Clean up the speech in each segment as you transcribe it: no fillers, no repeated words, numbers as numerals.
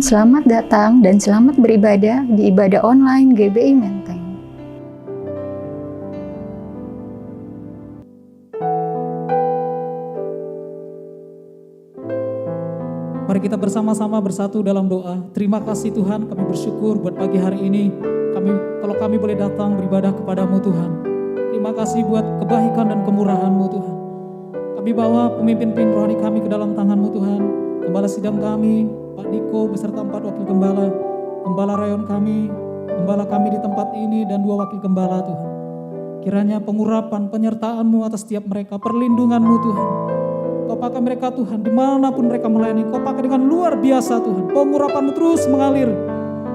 selamat datang dan selamat beribadah di ibadah online GBI Menteng. Mari kita bersama-sama bersatu dalam doa. Terima kasih Tuhan, kami bersyukur buat pagi hari ini. Kalau kami boleh datang beribadah kepadamu Tuhan. Terima kasih buat kebaikan dan kemurahan-Mu Tuhan. Kami bawa pemimpin rohani kami ke dalam tangan-Mu Tuhan. Gembala sidang kami, Pak Diko beserta 4 wakil gembala. Gembala rayon kami, gembala kami di tempat ini dan 2 wakil gembala Tuhan. Kiranya pengurapan, penyertaan-Mu atas setiap mereka, perlindungan-Mu Tuhan. Kau pakai mereka Tuhan, dimanapun mereka melayani, Kau pakai dengan luar biasa Tuhan. Pengurapan-Mu terus mengalir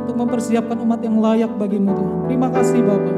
untuk mempersiapkan umat yang layak bagi-Mu Tuhan. Terima kasih Bapa.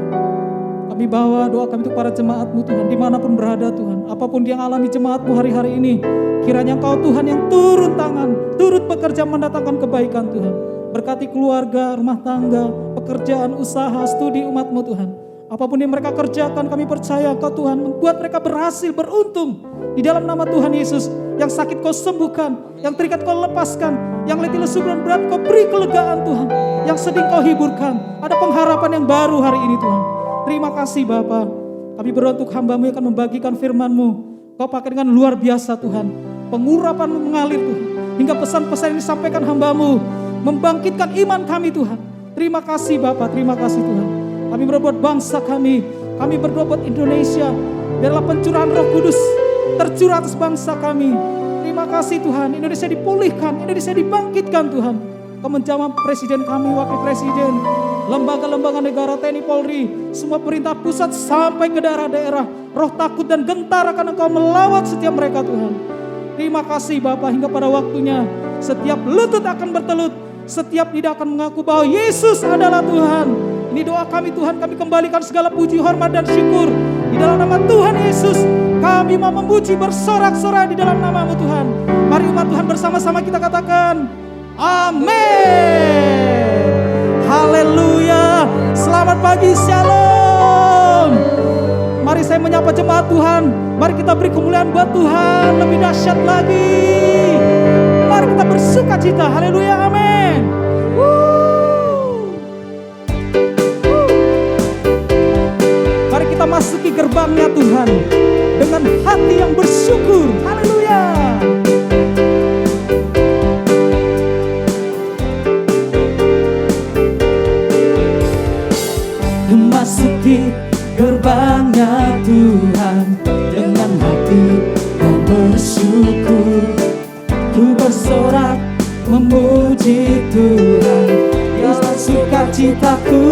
Kami bawa doa kami untuk para jemaat-Mu Tuhan, dimanapun berada Tuhan. Apapun yang alami jemaat-Mu hari-hari ini, kiranya Engkau Tuhan yang turun tangan, turut bekerja mendatangkan kebaikan Tuhan. Berkati keluarga, rumah tangga, pekerjaan, usaha, studi umat-Mu Tuhan. Apapun yang mereka kerjakan, kami percaya Kau Tuhan membuat mereka berhasil, beruntung. Di dalam nama Tuhan Yesus, yang sakit Kau sembuhkan, yang terikat Kau lepaskan, yang letih lesu dan berat Kau beri kelegaan Tuhan, yang sedih Kau hiburkan. Ada pengharapan yang baru hari ini Tuhan. Terima kasih Bapa. Kami berdoa untuk hamba-Mu yang akan membagikan firman-Mu. Kau pakai dengan luar biasa Tuhan. Pengurapan-Mu mengalir Tuhan. Hingga pesan-pesan yang disampaikan hamba-Mu membangkitkan iman kami Tuhan. Terima kasih Bapa, terima kasih Tuhan. Kami berdoa buat bangsa kami berdoa buat Indonesia. Biarlah pencurahan Roh Kudus tercurah atas bangsa kami. Terima kasih Tuhan, Indonesia dipulihkan, Indonesia dibangkitkan Tuhan. Kau menjamah presiden kami, wakil presiden, lembaga-lembaga negara, TNI, Polri, semua perintah pusat sampai ke daerah-daerah. Roh takut dan gentar akan Engkau melawat setiap mereka Tuhan. Terima kasih Bapa, hingga pada waktunya setiap lutut akan bertelut, setiap lidah akan mengaku bahwa Yesus adalah Tuhan. Ini doa kami Tuhan, kami kembalikan segala puji, hormat dan syukur di dalam nama Tuhan Yesus. Kami mau memuji bersorak-sorai di dalam nama-Mu Tuhan. Mari umat Tuhan bersama-sama kita katakan amin. Haleluya. Selamat pagi, shalom. Mari saya menyapa jemaat Tuhan. Mari kita beri kemuliaan buat Tuhan lebih dahsyat lagi. Mari kita bersuka cita. Haleluya, amin. Mari kita masuki gerbangnya Tuhan dengan hati yang bersyukur. Haleluya. Memasuki gerbangnya Tuhan dengan hati yang bersyukur. Ku bersorak memuji Tuhan, Dialah sukacitaku.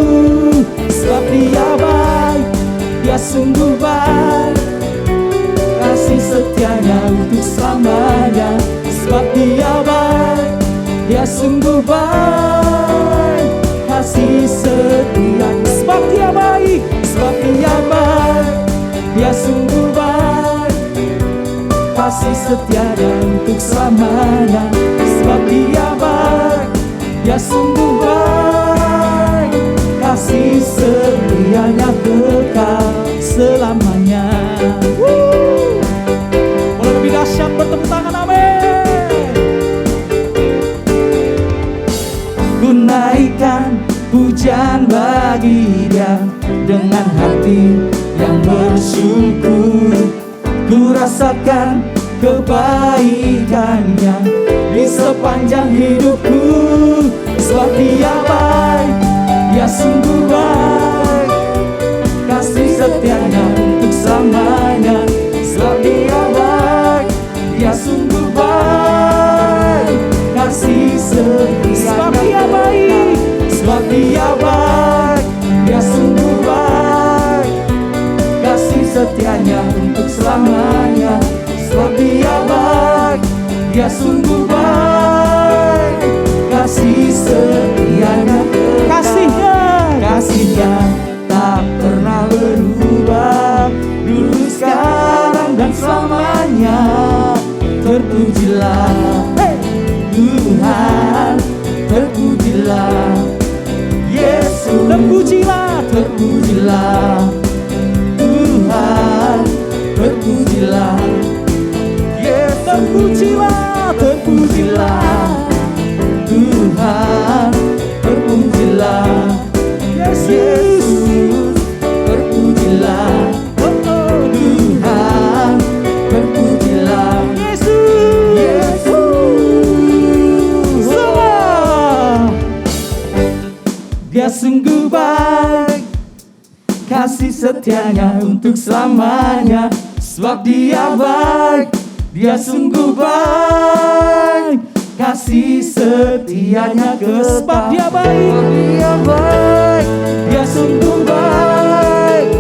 Sebab Dia baik, Dia sungguh baik, kasih setianya untuk selamanya. Sebab Dia baik, Dia sungguh baik, kasih setianya. Sebab Dia baik, sebab Dia baik, Dia sungguh baik, kasih setianya untuk selamanya. Sebab Dia baik, Dia sungguh baik, kasih setianya kekal selamanya. Boleh lebih dahsyat bertepuk tangan, amin. Ku naikkan pujian bagi Dia dengan hati yang bersyukur. Ku rasakan kebaikannya di sepanjang hidupku. Sebab Dia baik, Dia sungguh baik, kasih setianya untuk selamanya. Sebab Dia baik, Dia sungguh baik, kasih setianya. Sebab Dia baik, sebab Dia baik, Dia sungguh baik, kasih setianya untuk selamanya. Sebab Dia baik, Dia sungguh baik, kasih setianya. Kasihnya tak pernah berubah, dulu, sekarang dan selamanya. Terpujilah Tuhan, terpujilah Yesus, terpujilah, terpujilah Tuhan, terpujilah Yesus, terpujilah, terpujilah Tuhan. Tuhan, terpujilah Yesus, terpujilah Tuhan, terpujilah Yesus. Dia sungguh baik, kasih setianya untuk selamanya. Sebab dia baik, dia sungguh baik, kasih setianya kekal. Sebab dia baik, dia sungguh baik,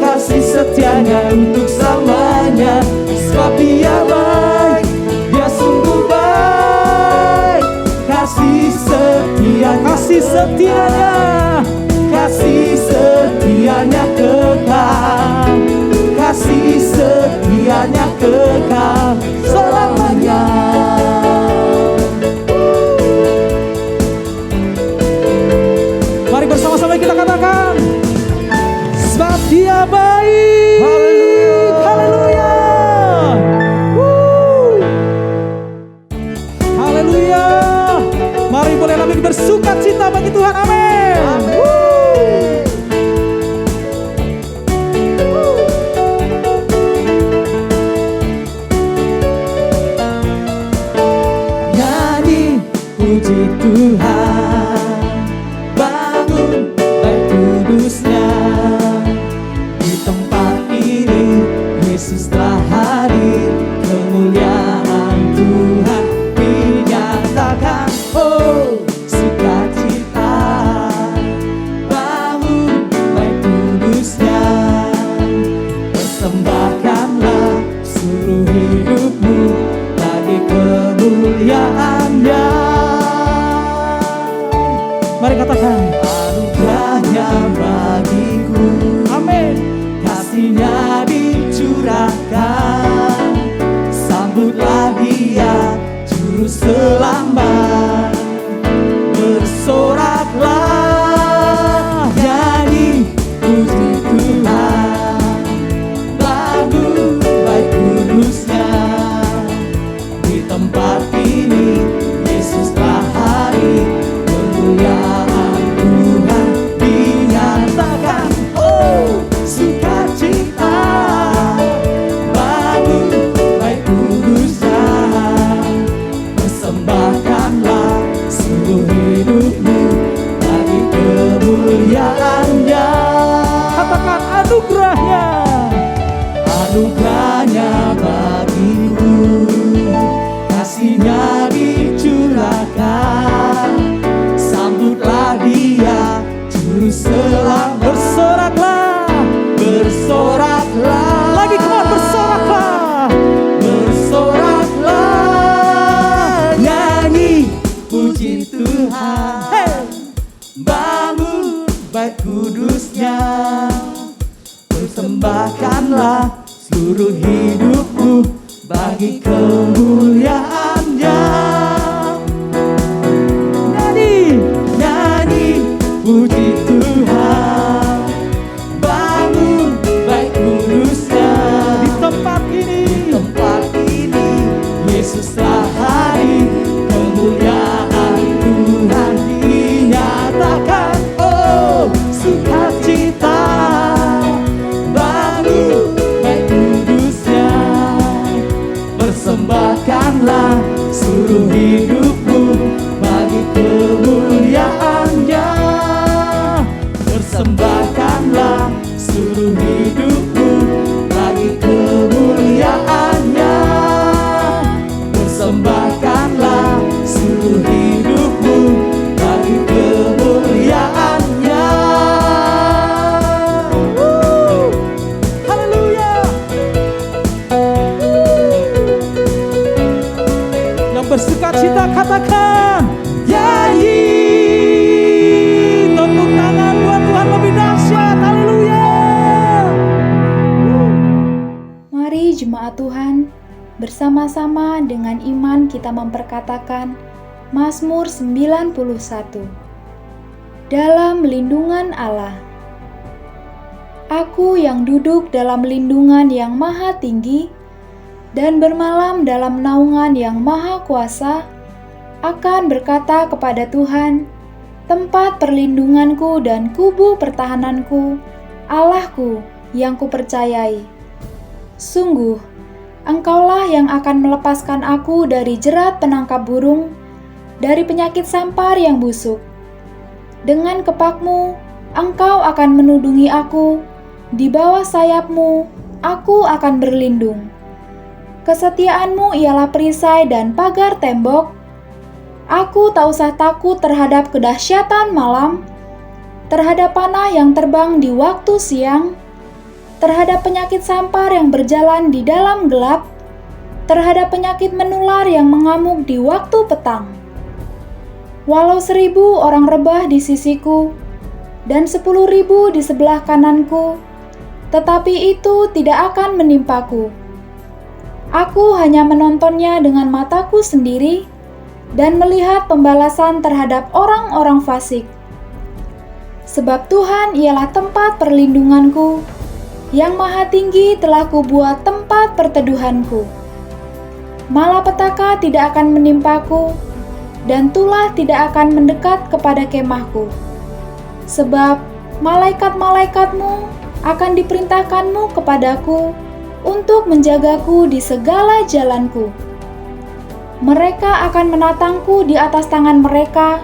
kasih setianya untuk selamanya. Sebab dia baik, dia sungguh baik, kasih setianya, kasih setianya kekal, kasih setianya kekal selamanya. Mari bersama-sama kita katakan, sebab dia baik. Haleluya. Haleluya. Mari boleh kami bersuka cita bagi Tuhan. Amin. Nyanyi puji Tuhan, bangun baik kudusnya. Di tempat ini Yesus telah hadir, kemuliaan Tuhan dinyatakan. Oh, sukacita, bangun baik kudusnya. Persembahkanlah seluruh hidupmu bagi kemuliaannya. Mari katakan, Anugerahnya bagiku, amin. kasihnya dicurahkan. Sambutlah dia, juru selamat. Bersoraklah, nyanyi puji Tuhan, bangun baik kudusnya. Di tempat ini Yesus telah hadir, kemuliaan Tuhan dinyatakan. Oh, sukacita, bangun baik kudusnya. Persembahkanlah seluruh hidupmu bagi kemuliaannya. Katakan anugerahnya. Anugerahnya bagiku, kasihnya dicurahkan. Sambutlah dia, juru selamat. Bersoraklah. Bersoraklah, Lagi kuat bersoraklah. bersoraklah, nyanyi puji Tuhan, bangun baik kudusnya. Persembahkanlah seluruh hidupmu bagi kemuliaannya. Nyanyi puji Tuhan, bangun baik kudusnya. Di tempat ini, Yesus telah hadir, kemuliaan Tuhan dinyatakan. Oh, sukacita, bangun baik kudusnya. Persembahkanlah seluruh hidupmu bagi kemuliaannya. Persembahkanlah seluruh hidupmu bagi kemuliaannya. Persembahkanlah seluruh hidupmu bagi kemuliaannya. haleluya. Yang bersukacita katakan, Nyanyi, tepuk tangan buat Tuhan lebih dahsyat. Haleluya. Mari jemaat Tuhan, bersama-sama dengan iman kita memperkatakan Mazmur 91. Dalam lindungan Allah. Aku yang duduk dalam lindungan yang maha tinggi dan bermalam dalam naungan yang maha kuasa, akan berkata kepada Tuhan, tempat perlindunganku dan kubu pertahananku, Allahku yang kupercayai. Sungguh, Engkaulah yang akan melepaskan aku dari jerat penangkap burung, dari penyakit sampar yang busuk. Dengan kepakmu, Engkau akan menudungi aku, di bawah sayapmu, aku akan berlindung. Kesetiaanmu ialah perisai dan pagar tembok. Aku tak usah takut terhadap kedahsyatan malam, terhadap panah yang terbang di waktu siang, terhadap penyakit sampar yang berjalan di dalam gelap, terhadap penyakit menular yang mengamuk di waktu petang. Walau 1.000 orang rebah di sisiku, dan 10.000 di sebelah kananku, tetapi itu tidak akan menimpaku. Aku hanya menontonnya dengan mataku sendiri, dan melihat pembalasan terhadap orang-orang fasik. Sebab Tuhan ialah tempat perlindunganku, yang maha tinggi telah kubuat tempat perteduhanku. Malapetaka tidak akan menimpaku, dan tulah tidak akan mendekat kepada kemahku. Sebab malaikat-malaikatmu akan diperintahkanmu kepadaku untuk menjagaku di segala jalanku. Mereka akan menatangku di atas tangan mereka,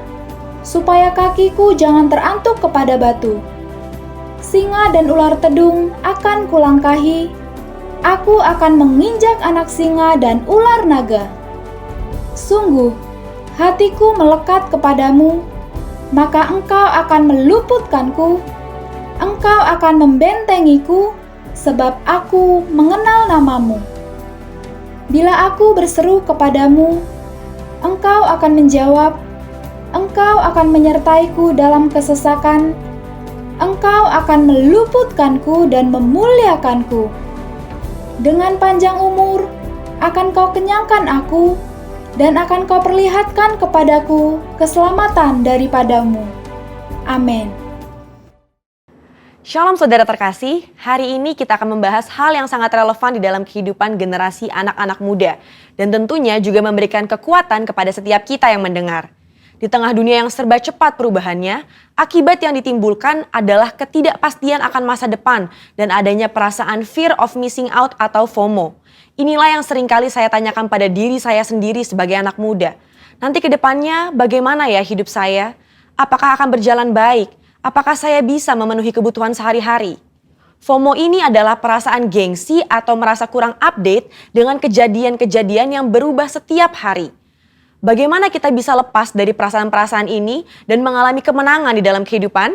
supaya kakiku jangan terantuk kepada batu. Singa dan ular tedung akan kulangkahi, aku akan menginjak anak singa dan ular naga. Sungguh, hatiku melekat kepadamu, maka engkau akan meluputkanku, engkau akan membentengiku, sebab aku mengenal namamu. Bila aku berseru kepadamu, engkau akan menjawab, engkau akan menyertaiku dalam kesesakan, engkau akan meluputkanku dan memuliakanku. Dengan panjang umur, akan kau kenyangkan aku, dan akan kau perlihatkan kepadaku keselamatan daripadamu. Amin. Shalom saudara terkasih, hari ini kita akan membahas hal yang sangat relevan di dalam kehidupan generasi anak-anak muda. Dan tentunya juga memberikan kekuatan kepada setiap kita yang mendengar. Di tengah dunia yang serba cepat perubahannya, akibat yang ditimbulkan adalah ketidakpastian akan masa depan dan adanya perasaan fear of missing out atau FOMO. Inilah yang seringkali saya tanyakan pada diri saya sendiri sebagai anak muda. Nanti ke depannya bagaimana ya hidup saya? Apakah akan berjalan baik? Apakah saya bisa memenuhi kebutuhan sehari-hari? FOMO ini adalah perasaan gengsi atau merasa kurang update dengan kejadian-kejadian yang berubah setiap hari. Bagaimana kita bisa lepas dari perasaan-perasaan ini dan mengalami kemenangan di dalam kehidupan?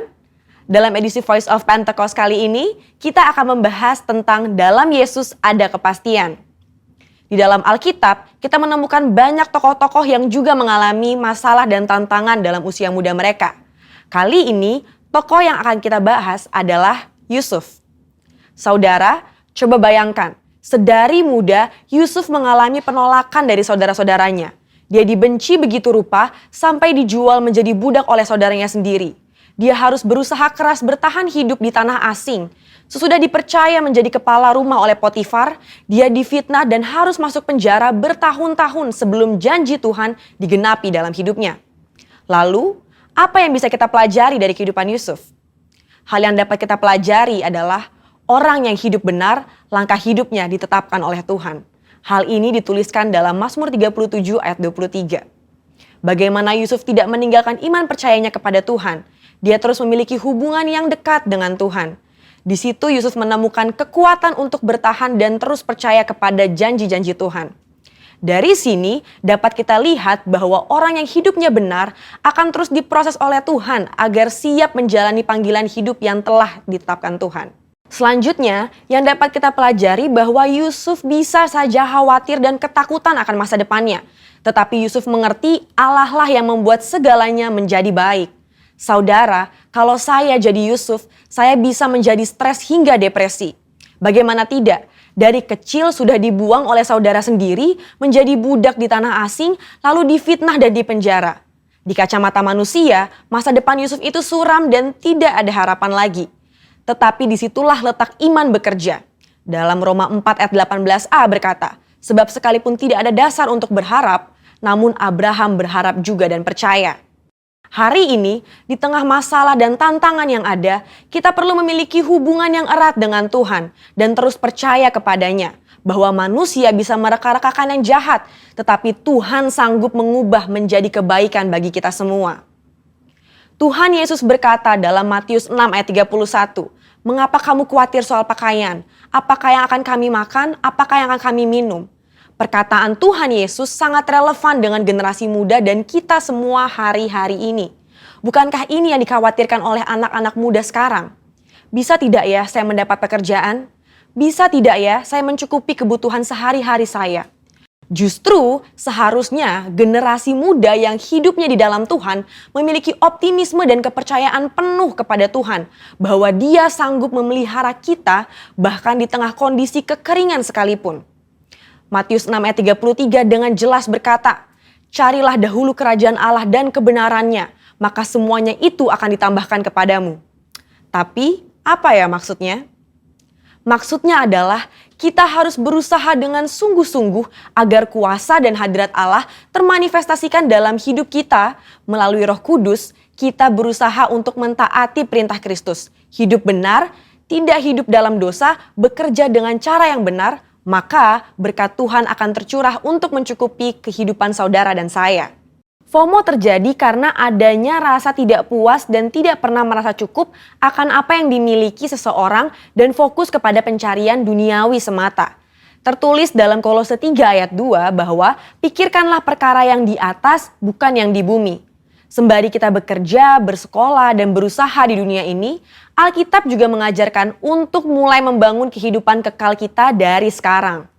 Dalam edisi Voice of Pentecost kali ini, kita akan membahas tentang dalam Yesus ada kepastian. Di dalam Alkitab, kita menemukan banyak tokoh-tokoh yang juga mengalami masalah dan tantangan dalam usia muda mereka. Kali ini, tokoh yang akan kita bahas adalah Yusuf. Saudara, coba bayangkan, sedari muda Yusuf mengalami penolakan dari saudara-saudaranya. Dia dibenci begitu rupa sampai dijual menjadi budak oleh saudaranya sendiri. Dia harus berusaha keras bertahan hidup di tanah asing. Sesudah dipercaya menjadi kepala rumah oleh Potifar, dia difitnah dan harus masuk penjara bertahun-tahun sebelum janji Tuhan digenapi dalam hidupnya. Lalu, apa yang bisa kita pelajari dari kehidupan Yusuf? Hal yang dapat kita pelajari adalah orang yang hidup benar, langkah hidupnya ditetapkan oleh Tuhan. Hal ini dituliskan dalam Mazmur 37 ayat 23. Bagaimana Yusuf tidak meninggalkan iman percayanya kepada Tuhan. Dia terus memiliki hubungan yang dekat dengan Tuhan. Di situ Yusuf menemukan kekuatan untuk bertahan dan terus percaya kepada janji-janji Tuhan. Dari sini dapat kita lihat bahwa orang yang hidupnya benar akan terus diproses oleh Tuhan agar siap menjalani panggilan hidup yang telah ditetapkan Tuhan. Selanjutnya, yang dapat kita pelajari bahwa Yusuf bisa saja khawatir dan ketakutan akan masa depannya. Tetapi Yusuf mengerti Allah lah yang membuat segalanya menjadi baik. Saudara, kalau saya jadi Yusuf, saya bisa menjadi stres hingga depresi. Bagaimana tidak? Dari kecil sudah dibuang oleh saudara sendiri, menjadi budak di tanah asing, lalu difitnah dan dipenjara. Di kacamata manusia, masa depan Yusuf itu suram dan tidak ada harapan lagi. Tetapi disitulah letak iman bekerja. Dalam Roma 4 ayat 18a berkata, sebab sekalipun tidak ada dasar untuk berharap, namun Abraham berharap juga dan percaya. Hari ini, di tengah masalah dan tantangan yang ada, kita perlu memiliki hubungan yang erat dengan Tuhan dan terus percaya kepadanya bahwa manusia bisa mereka-rekakan yang jahat, tetapi Tuhan sanggup mengubah menjadi kebaikan bagi kita semua. Tuhan Yesus berkata dalam Matius 6 ayat 31, "Mengapa kamu khawatir soal pakaian? Apakah yang akan kami makan? Apakah yang akan kami minum?" Perkataan Tuhan Yesus sangat relevan dengan generasi muda dan kita semua hari-hari ini. Bukankah ini yang dikhawatirkan oleh anak-anak muda sekarang? Bisa tidak ya saya mendapat pekerjaan? Bisa tidak ya saya mencukupi kebutuhan sehari-hari saya? Justru seharusnya generasi muda yang hidupnya di dalam Tuhan memiliki optimisme dan kepercayaan penuh kepada Tuhan bahwa Dia sanggup memelihara kita bahkan di tengah kondisi kekeringan sekalipun. Matius 6 ayat 33 dengan jelas berkata, "Carilah dahulu kerajaan Allah dan kebenarannya, maka semuanya itu akan ditambahkan kepadamu." Tapi apa ya maksudnya? Maksudnya adalah kita harus berusaha dengan sungguh-sungguh agar kuasa dan hadirat Allah termanifestasikan dalam hidup kita. Melalui Roh Kudus, kita berusaha untuk mentaati perintah Kristus. Hidup benar, tidak hidup dalam dosa, bekerja dengan cara yang benar, maka berkat Tuhan akan tercurah untuk mencukupi kehidupan saudara dan saya. FOMO terjadi karena adanya rasa tidak puas dan tidak pernah merasa cukup akan apa yang dimiliki seseorang dan fokus kepada pencarian duniawi semata. Tertulis dalam Kolose 3 ayat 2 bahwa pikirkanlah perkara yang di atas bukan yang di bumi. Sembari kita bekerja, bersekolah, dan berusaha di dunia ini, Alkitab juga mengajarkan untuk mulai membangun kehidupan kekal kita dari sekarang.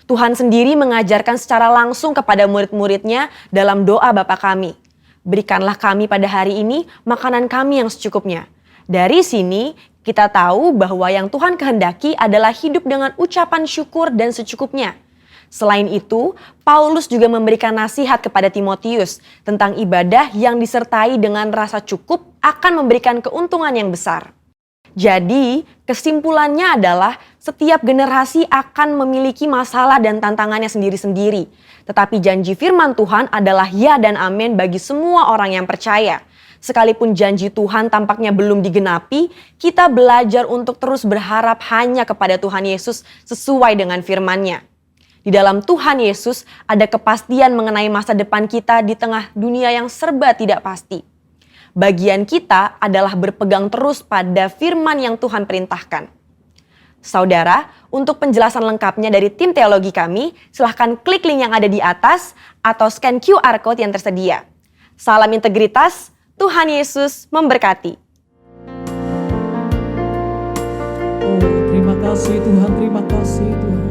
Tuhan sendiri mengajarkan secara langsung kepada murid-muridnya dalam doa Bapa kami. Berikanlah kami pada hari ini makanan kami yang secukupnya. Dari sini kita tahu bahwa yang Tuhan kehendaki adalah hidup dengan ucapan syukur dan secukupnya. Selain itu, Paulus juga memberikan nasihat kepada Timotius tentang ibadah yang disertai dengan rasa cukup akan memberikan keuntungan yang besar. Jadi, kesimpulannya adalah setiap generasi akan memiliki masalah dan tantangannya sendiri-sendiri. Tetapi janji firman Tuhan adalah ya dan amin bagi semua orang yang percaya. Sekalipun janji Tuhan tampaknya belum digenapi, kita belajar untuk terus berharap hanya kepada Tuhan Yesus sesuai dengan firman-Nya. Di dalam Tuhan Yesus ada kepastian mengenai masa depan kita di tengah dunia yang serba tidak pasti. Bagian kita adalah berpegang terus pada firman yang Tuhan perintahkan. Saudara, untuk penjelasan lengkapnya dari tim teologi kami, silahkan klik link yang ada di atas atau scan QR Code yang tersedia. Salam integritas, Tuhan Yesus memberkati. Oh, terima kasih Tuhan, terima kasih Tuhan.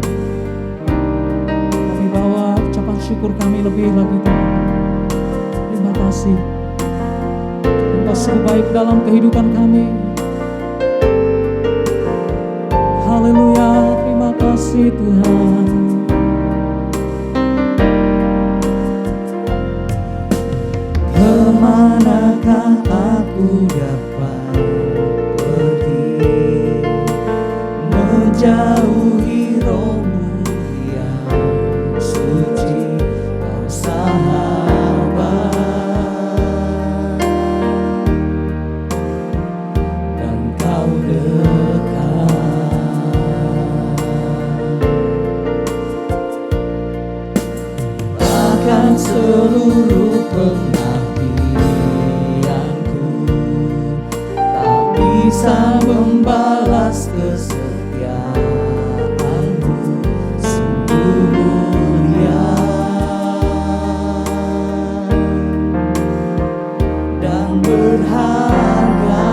Kami bawa ucapan syukur kami lebih lagi Tuhan. Terima kasih. Engkau baik dalam kehidupan kami. Haleluya, terima kasih Tuhan. Kemanakah aku dapat pergi, menjauhi rohmu yang suci, kau sahabat, dan kau dekat. Bahkan seluruh pengabdianku tak bisa membalas kesetiaanmu, sungguh mulia dan berharga.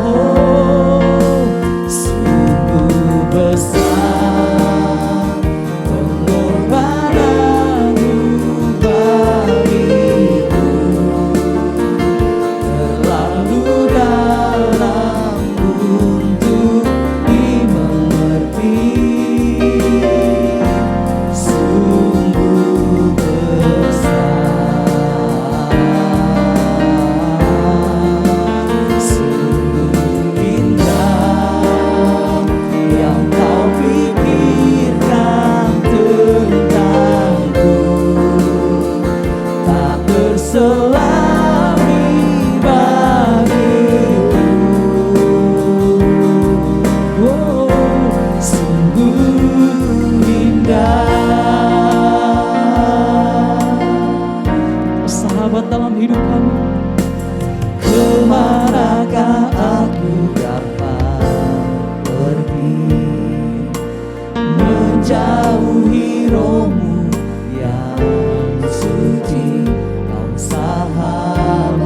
Oh, sungguh besar pengorbananmu bagiku, terlalu dalam untuk dimengerti. Sungguh besar kami. Kemanakah aku dapat pergi menjauhi rohmu yang suci, kau sahabat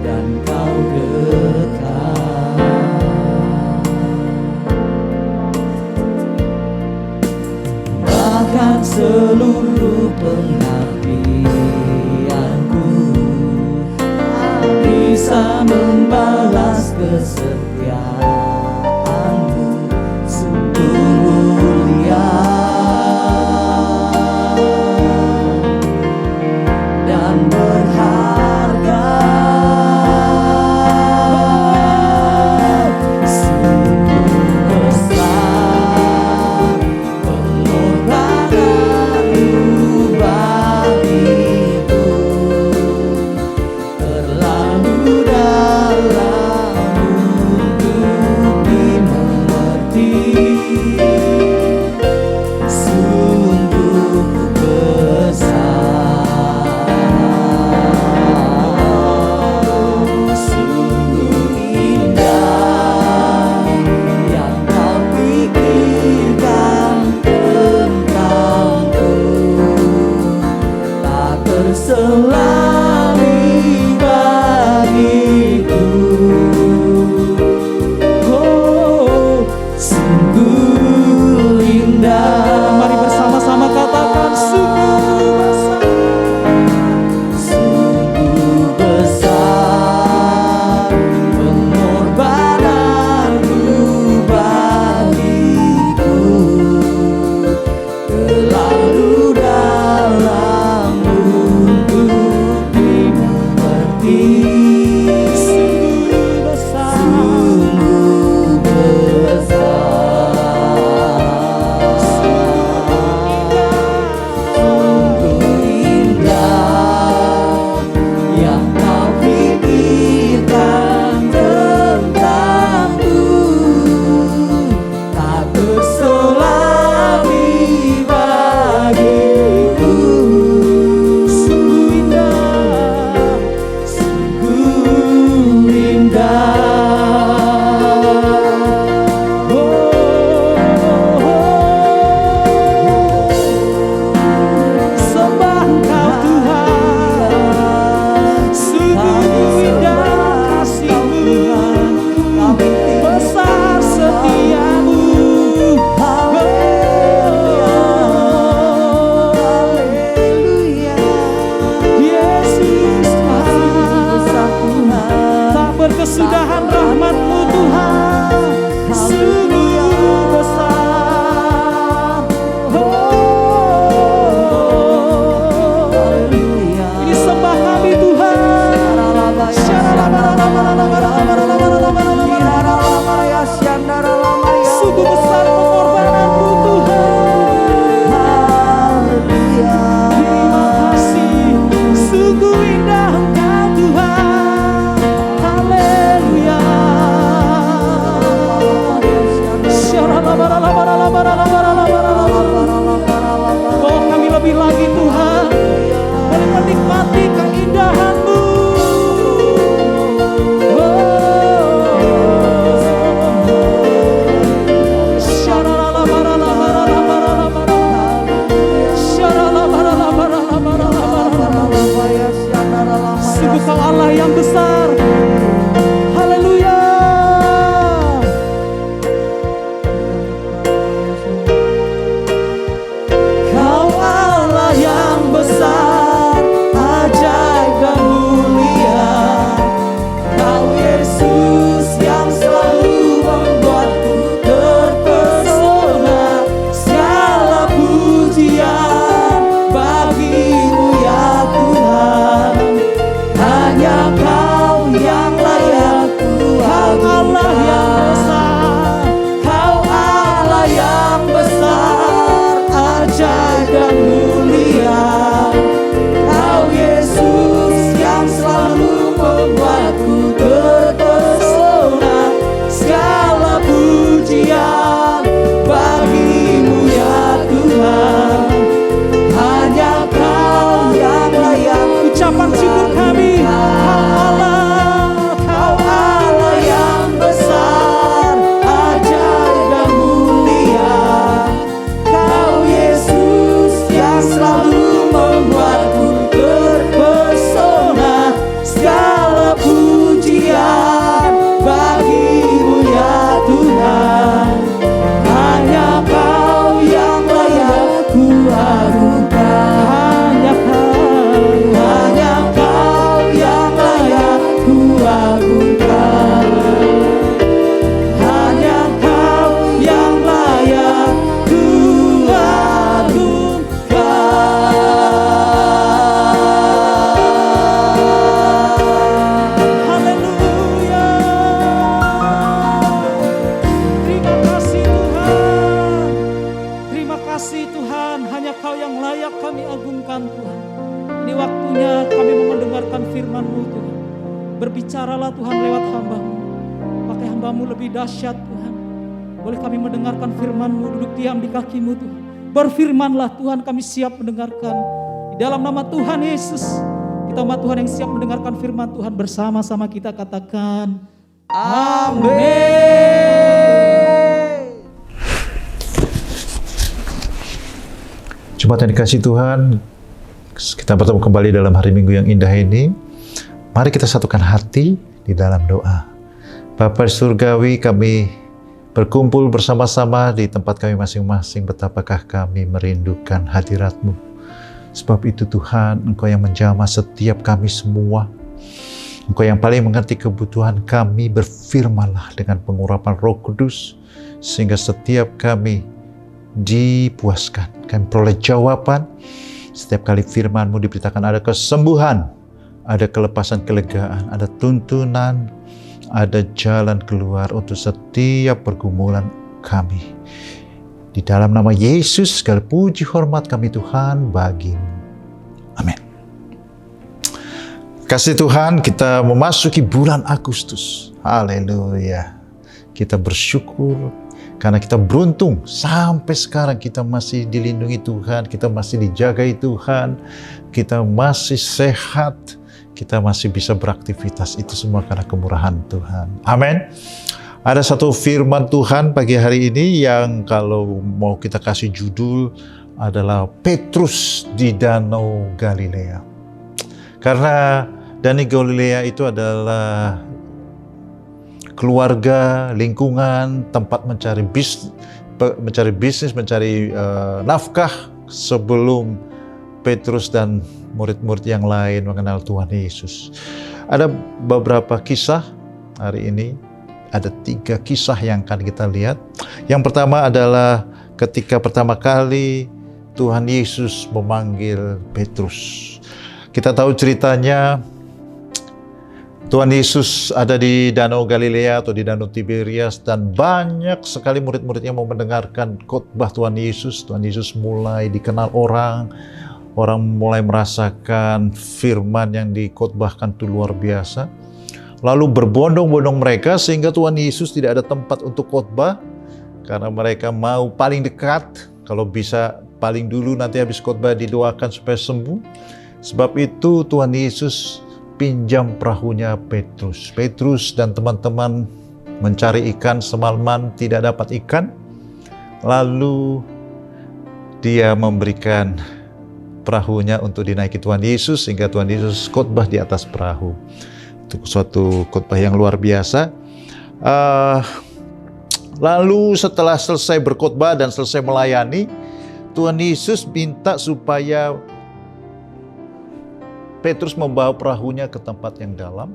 dan kau dekat. Bahkan seluruh pengabdianku bisa membalas kesetiaanmu, sungguh mulia dan berharga. Sungguh besar pengorbananmu bagiku, terlalu dalam untuk dimengerti. Sungguh besar, sungguh indah yang kau pikirkan tentangku, tak terselami bagiku. Oh, sungguh indah. Mari bersama-sama katakan sungguh besar. Sungguh besar pengorbananmu bagiku, terlalu dalam untuk dimengerti. Sungguh besar, sungguh besar, sungguh indah yang kau pikirkan tentangku, tak terselami bagiku. Sungguh indah, sungguh indah. Sembah Engkau Tuhan, sungguh indah kasih-Mu, besar setia-Mu. Yesus Tuhan, tak berkesudahan rahmat-Mu Tuhan, sungguh besar. Ini sembah kami Tuhan. Sungguh besar pengorbanan-Mu Tuhan. Terima kasih. Sungguh indah Engkau Tuhan. Haleluya. Oh, kami lebih lagi Tuhan boleh menikmati keindahan-Mu. Sungguh Kau Allah yang besar. Haleluya. Kau Allah yang besar, ajaib dan mulia. Kau Yesus yang selalu membuatku terpesona. Segala pujian bagi-Mu ya Tuhan. Hanya Kau kami agungkan Tuhan. Ini waktunya kami mau mendengarkan firman-Mu Tuhan. Berbicaralah Tuhan lewat hamba-Mu. Pakai hamba-Mu lebih dahsyat Tuhan. Boleh kami mendengarkan firman-Mu, duduk diam di kaki-Mu Tuhan. Berfirmanlah Tuhan, kami siap mendengarkan. Di dalam nama Tuhan Yesus, kita umat Tuhan yang siap mendengarkan firman Tuhan, bersama-sama kita katakan Amin. Jemaat yang dikasihi Tuhan, kita bertemu kembali dalam hari Minggu yang indah ini. Mari kita satukan hati di dalam doa. Bapa Surgawi, kami berkumpul bersama-sama di tempat kami masing-masing. Betapakah kami merindukan hadirat-Mu. Sebab itu Tuhan, Engkau yang menjamah setiap kami semua. Engkau yang paling mengerti kebutuhan kami. Berfirmanlah dengan pengurapan Roh Kudus, sehingga setiap kami dipuaskan. Kami peroleh jawaban. Setiap kali firman-Mu diberitakan ada kesembuhan, ada kelepasan kelegaan, ada tuntunan, ada jalan keluar untuk setiap pergumulan kami. Di dalam nama Yesus, segala puji hormat kami Tuhan bagi-Mu. Amin. Kasih Tuhan, kita memasuki bulan Agustus. Haleluya. Kita bersyukur karena kita beruntung sampai sekarang kita masih dilindungi Tuhan, kita masih dijagai Tuhan, kita masih sehat, kita masih bisa beraktivitas. Itu semua karena kemurahan Tuhan. Amin. Ada satu firman Tuhan pagi hari ini yang kalau mau kita kasih judul adalah Petrus di Danau Galilea. Karena Danau Galilea itu adalah keluarga, lingkungan, tempat mencari bisnis, mencari nafkah sebelum Petrus dan murid-murid yang lain mengenal Tuhan Yesus. Ada beberapa kisah hari ini, ada 3 kisah yang akan kita lihat. Yang pertama adalah ketika pertama kali Tuhan Yesus memanggil Petrus. Kita tahu ceritanya, Tuhan Yesus ada di Danau Galilea atau di Danau Tiberias, dan banyak sekali murid-muridnya mau mendengarkan khotbah Tuhan Yesus. Tuhan Yesus mulai dikenal orang mulai merasakan firman yang dikhotbahkan itu luar biasa. Lalu berbondong-bondong mereka sehingga Tuhan Yesus tidak ada tempat untuk khotbah karena mereka mau paling dekat, kalau bisa paling dulu, nanti habis khotbah didoakan supaya sembuh. Sebab itu Tuhan Yesus pinjam perahunya Petrus. Petrus dan teman-teman mencari ikan semalaman, tidak dapat ikan. Lalu dia memberikan perahunya untuk dinaiki Tuhan Yesus, sehingga Tuhan Yesus khotbah di atas perahu. Itu suatu khotbah yang luar biasa. Lalu setelah selesai berkhotbah dan selesai melayani, Tuhan Yesus minta supaya Petrus membawa perahunya ke tempat yang dalam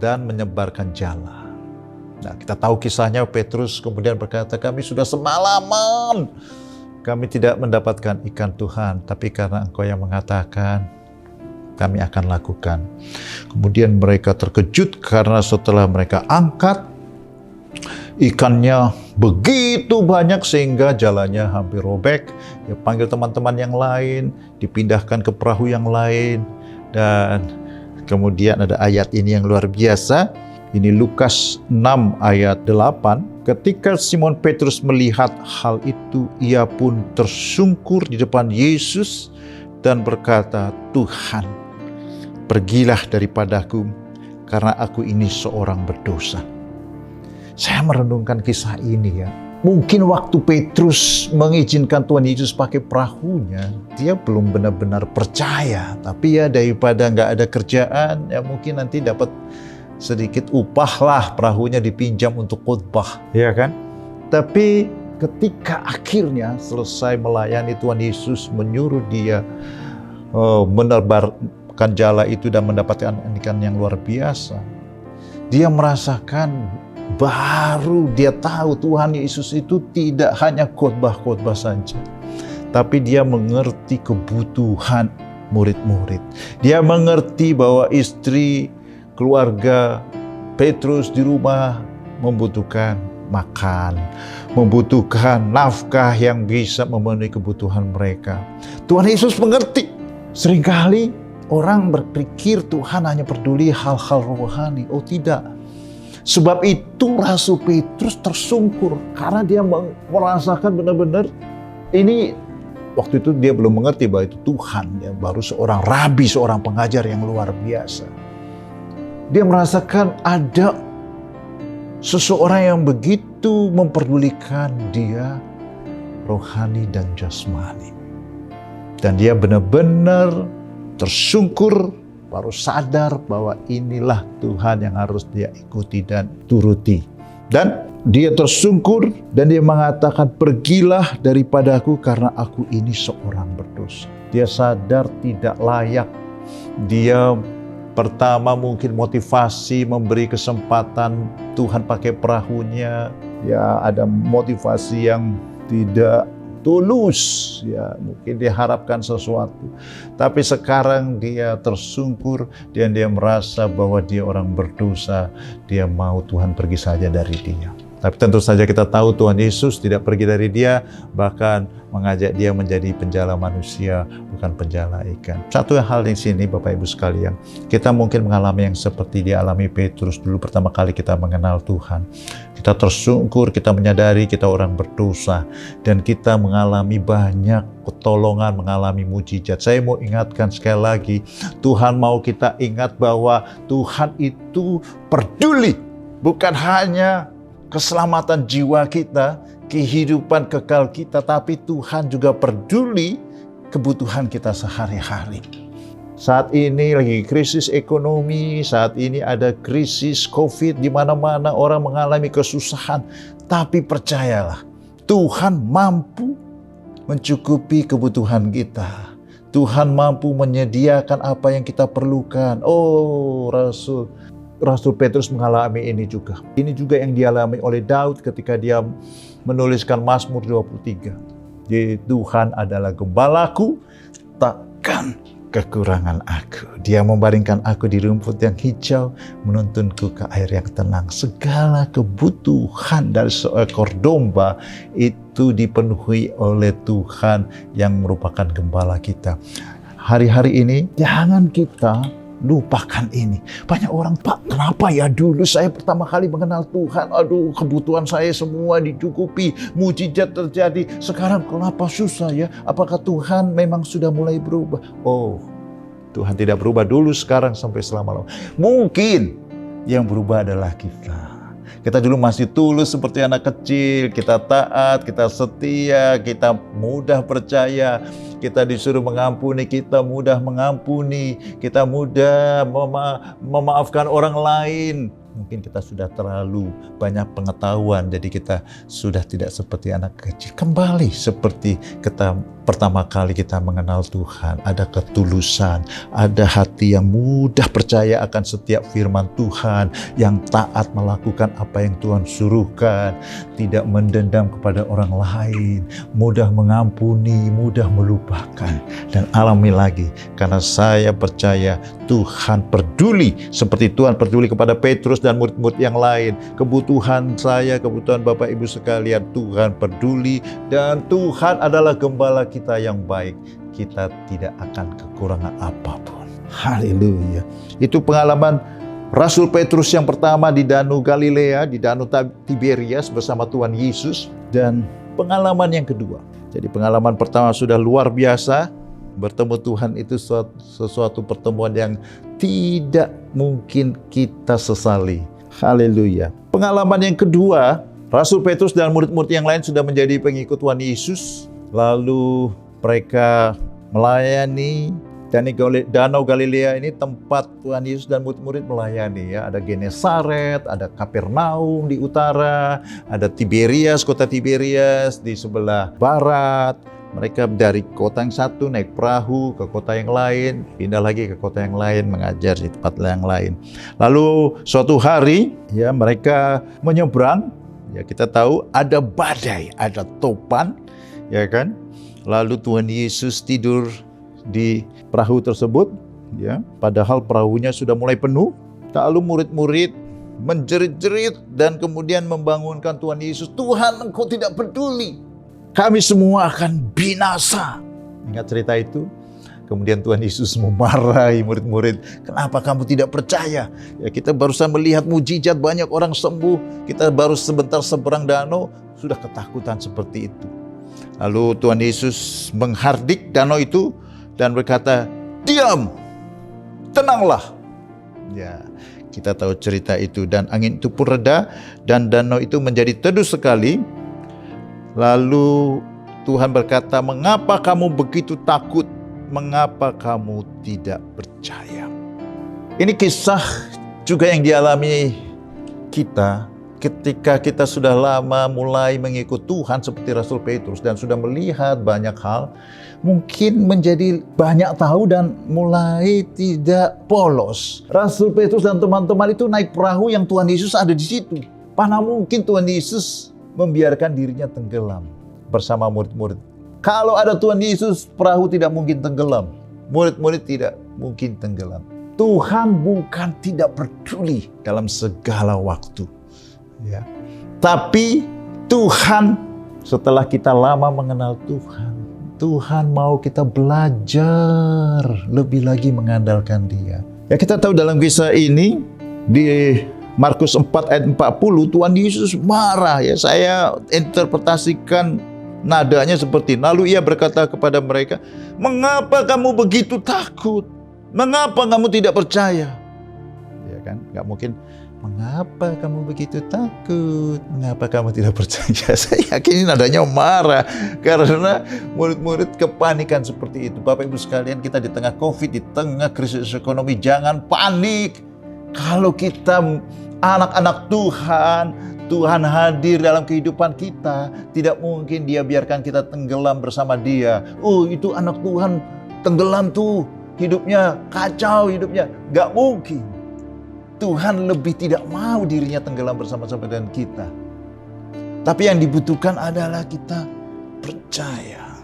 dan menyebarkan jala. Nah, kita tahu kisahnya. Petrus kemudian berkata, kami sudah semalaman, kami tidak mendapatkan ikan Tuhan, tapi karena Engkau yang mengatakan, kami akan lakukan. Kemudian mereka terkejut karena setelah mereka angkat, ikannya begitu banyak sehingga jalannya hampir robek. Dia panggil teman-teman yang lain, dipindahkan ke perahu yang lain. Dan kemudian ada ayat ini yang luar biasa. Ini Lukas 6 ayat 8. Ketika Simon Petrus melihat hal itu, ia pun tersungkur di depan Yesus dan berkata, Tuhan, pergilah daripadaku, karena aku ini seorang berdosa. Saya merenungkan kisah ini ya. Mungkin waktu Petrus mengizinkan Tuhan Yesus pakai perahunya, dia belum benar-benar percaya. Tapi ya daripada nggak ada kerjaan, ya mungkin nanti dapat sedikit upah lah, perahunya dipinjam untuk khotbah, ya kan? Tapi ketika akhirnya selesai melayani, Tuhan Yesus menyuruh dia menebarkan jala itu dan mendapatkan ikan yang luar biasa. Dia merasakan, baru dia tahu Tuhan Yesus itu tidak hanya khotbah-khotbah saja, tapi dia mengerti kebutuhan murid-murid. Dia mengerti bahwa istri, keluarga Petrus di rumah membutuhkan makan, membutuhkan nafkah yang bisa memenuhi kebutuhan mereka. Tuhan Yesus mengerti. Seringkali orang berpikir Tuhan hanya peduli hal-hal rohani. Oh tidak. Sebab itu Rasul Petrus tersungkur karena dia merasakan benar-benar ini. Waktu itu dia belum mengerti bahwa itu Tuhan, ya, baru seorang rabi, seorang pengajar yang luar biasa. Dia merasakan ada seseorang yang begitu memperdulikan dia rohani dan jasmani. Dan dia benar-benar tersungkur, baru sadar bahwa inilah Tuhan yang harus dia ikuti dan turuti. Dan dia tersungkur dan dia mengatakan, pergilah daripadaku karena aku ini seorang berdosa. Dia sadar tidak layak. Dia pertama mungkin motivasi memberi kesempatan Tuhan pakai perahunya. Ya ada motivasi yang tidak tulus, ya mungkin dia harapkan sesuatu. Tapi sekarang dia tersungkur dan dia merasa bahwa dia orang berdosa. Dia mau Tuhan pergi saja dari dia. Tapi tentu saja kita tahu Tuhan Yesus tidak pergi dari dia, bahkan mengajak dia menjadi penjala manusia, bukan penjala ikan. Satu hal di sini Bapak Ibu sekalian, kita mungkin mengalami yang seperti dialami Petrus dulu pertama kali kita mengenal Tuhan. Kita tersungkur, kita menyadari kita orang berdosa, dan kita mengalami banyak pertolongan, mengalami mujizat. Saya mau ingatkan sekali lagi, Tuhan mau kita ingat bahwa Tuhan itu peduli, bukan hanya keselamatan jiwa kita, kehidupan kekal kita, tapi Tuhan juga peduli kebutuhan kita sehari-hari. Saat ini lagi krisis ekonomi, saat ini ada krisis COVID, di mana-mana orang mengalami kesusahan. Tapi percayalah, Tuhan mampu mencukupi kebutuhan kita. Tuhan mampu menyediakan apa yang kita perlukan. Oh, Rasul Petrus mengalami ini juga. Ini juga yang dialami oleh Daud ketika dia menuliskan Mazmur 23. Jadi Tuhan adalah gembalaku, takkan kekurangan aku. Dia membaringkan aku di rumput yang hijau, menuntunku ke air yang tenang. Segala kebutuhan dari seekor domba itu dipenuhi oleh Tuhan yang merupakan gembala kita. Hari-hari ini jangan kita lupakan ini. Banyak orang, Pak, kenapa ya dulu saya pertama kali mengenal Tuhan, aduh kebutuhan saya semua dicukupi, mujizat terjadi. Sekarang kenapa susah ya? Apakah Tuhan memang sudah mulai berubah? Oh, Tuhan tidak berubah dulu, sekarang, sampai selama-lamanya. Mungkin yang berubah adalah kita. Kita dulu masih tulus seperti anak kecil, kita taat, kita setia, kita mudah percaya, kita disuruh mengampuni, kita mudah mengampuni, kita mudah memaafkan orang lain. Mungkin kita sudah terlalu banyak pengetahuan, jadi kita sudah tidak seperti anak kecil. Kembali seperti kita pertama kali kita mengenal Tuhan. Ada ketulusan, ada hati yang mudah percaya akan setiap firman Tuhan, yang taat melakukan apa yang Tuhan suruhkan, tidak mendendam kepada orang lain, mudah mengampuni, mudah melupakan. Dan alami lagi, karena saya percaya Tuhan peduli seperti Tuhan peduli kepada Petrus dan murid-murid yang lain. Kebutuhan saya, kebutuhan Bapak Ibu sekalian, Tuhan peduli, dan Tuhan adalah gembala kita yang baik. Kita tidak akan kekurangan apapun. Haleluya. Itu pengalaman Rasul Petrus yang pertama di Danau Galilea, di Danau Tiberias bersama Tuhan Yesus. Dan pengalaman yang kedua. Jadi pengalaman pertama sudah luar biasa. Bertemu Tuhan itu sesuatu pertemuan yang tidak mungkin kita sesali. Haleluya. Pengalaman yang kedua, Rasul Petrus dan murid-murid yang lain sudah menjadi pengikut Tuhan Yesus. Lalu mereka melayani. Danau Galilea ini tempat Tuhan Yesus dan murid-murid melayani. Ya. Ada Genesaret, ada Kapernaum di utara, ada Tiberias, kota Tiberias di sebelah barat. Mereka dari kota yang satu naik perahu ke kota yang lain, pindah lagi ke kota yang lain, mengajar di tempat yang lain. Lalu suatu hari ya mereka menyeberang, ya kita tahu ada badai, ada topan, ya kan? Lalu Tuhan Yesus tidur di perahu tersebut, ya. Padahal perahunya sudah mulai penuh. Lalu murid-murid menjerit-jerit dan kemudian membangunkan Tuhan Yesus. Tuhan, Engkau tidak peduli. Kami semua akan binasa. Ingat cerita itu? Kemudian Tuhan Yesus memarahi murid-murid. Kenapa kamu tidak percaya? Ya, kita barusan melihat mujizat, banyak orang sembuh. Kita baru sebentar seberang danau, sudah ketakutan seperti itu. Lalu Tuhan Yesus menghardik danau itu dan berkata, diam, tenanglah. Ya, kita tahu cerita itu. Dan angin itu pun reda dan danau itu menjadi teduh sekali. Lalu Tuhan berkata, mengapa kamu begitu takut? Mengapa kamu tidak percaya? Ini kisah juga yang dialami kita ketika kita sudah lama mulai mengikut Tuhan seperti Rasul Petrus dan sudah melihat banyak hal, mungkin menjadi banyak tahu dan mulai tidak polos. Rasul Petrus dan teman-teman itu naik perahu yang Tuhan Yesus ada di situ. Mana mungkin Tuhan Yesus membiarkan dirinya tenggelam bersama murid-murid. Kalau ada Tuhan Yesus, perahu tidak mungkin tenggelam. Murid-murid tidak mungkin tenggelam. Tuhan bukan tidak peduli dalam segala waktu. Ya. Tapi Tuhan, setelah kita lama mengenal Tuhan, Tuhan mau kita belajar lebih lagi mengandalkan Dia. Ya, kita tahu dalam kisah ini di Markus 4 ayat 40, Tuhan Yesus marah. Ya, saya interpretasikan nadanya seperti, lalu ia berkata kepada mereka, mengapa kamu begitu takut? Mengapa kamu tidak percaya? Ya kan, nggak mungkin, mengapa kamu begitu takut? Mengapa kamu tidak percaya? Saya yakin nadanya marah karena murid-murid kepanikan seperti itu. Bapak Ibu sekalian, kita di tengah COVID, di tengah krisis ekonomi, jangan panik. Kalau kita anak-anak Tuhan, Tuhan hadir dalam kehidupan kita, tidak mungkin Dia biarkan kita tenggelam bersama Dia. Oh, itu anak Tuhan tenggelam tuh, hidupnya kacau, hidupnya. Gak mungkin. Tuhan lebih tidak mau dirinya tenggelam bersama-sama dengan kita. Tapi yang dibutuhkan adalah kita percaya.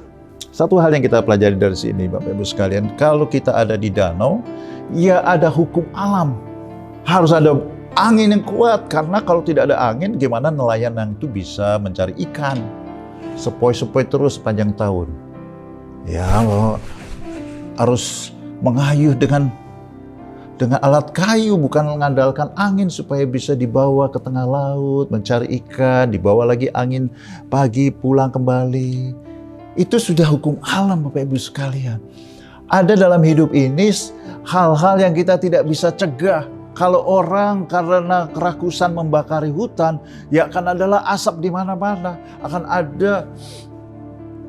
Satu hal yang kita pelajari dari sini, Bapak Ibu sekalian, kalau kita ada di danau, ya ada hukum alam. Harus ada angin yang kuat, karena kalau tidak ada angin, gimana nelayan yang itu bisa mencari ikan? Sepoi-sepoi terus sepanjang tahun. Ya, harus mengayuh dengan alat kayu, bukan mengandalkan angin supaya bisa dibawa ke tengah laut, mencari ikan, dibawa lagi angin pagi, pulang kembali. Itu sudah hukum alam, Bapak Ibu sekalian. Ada dalam hidup ini hal-hal yang kita tidak bisa cegah. Kalau orang karena kerakusan membakari hutan, ya akan adalah asap di mana-mana. Akan ada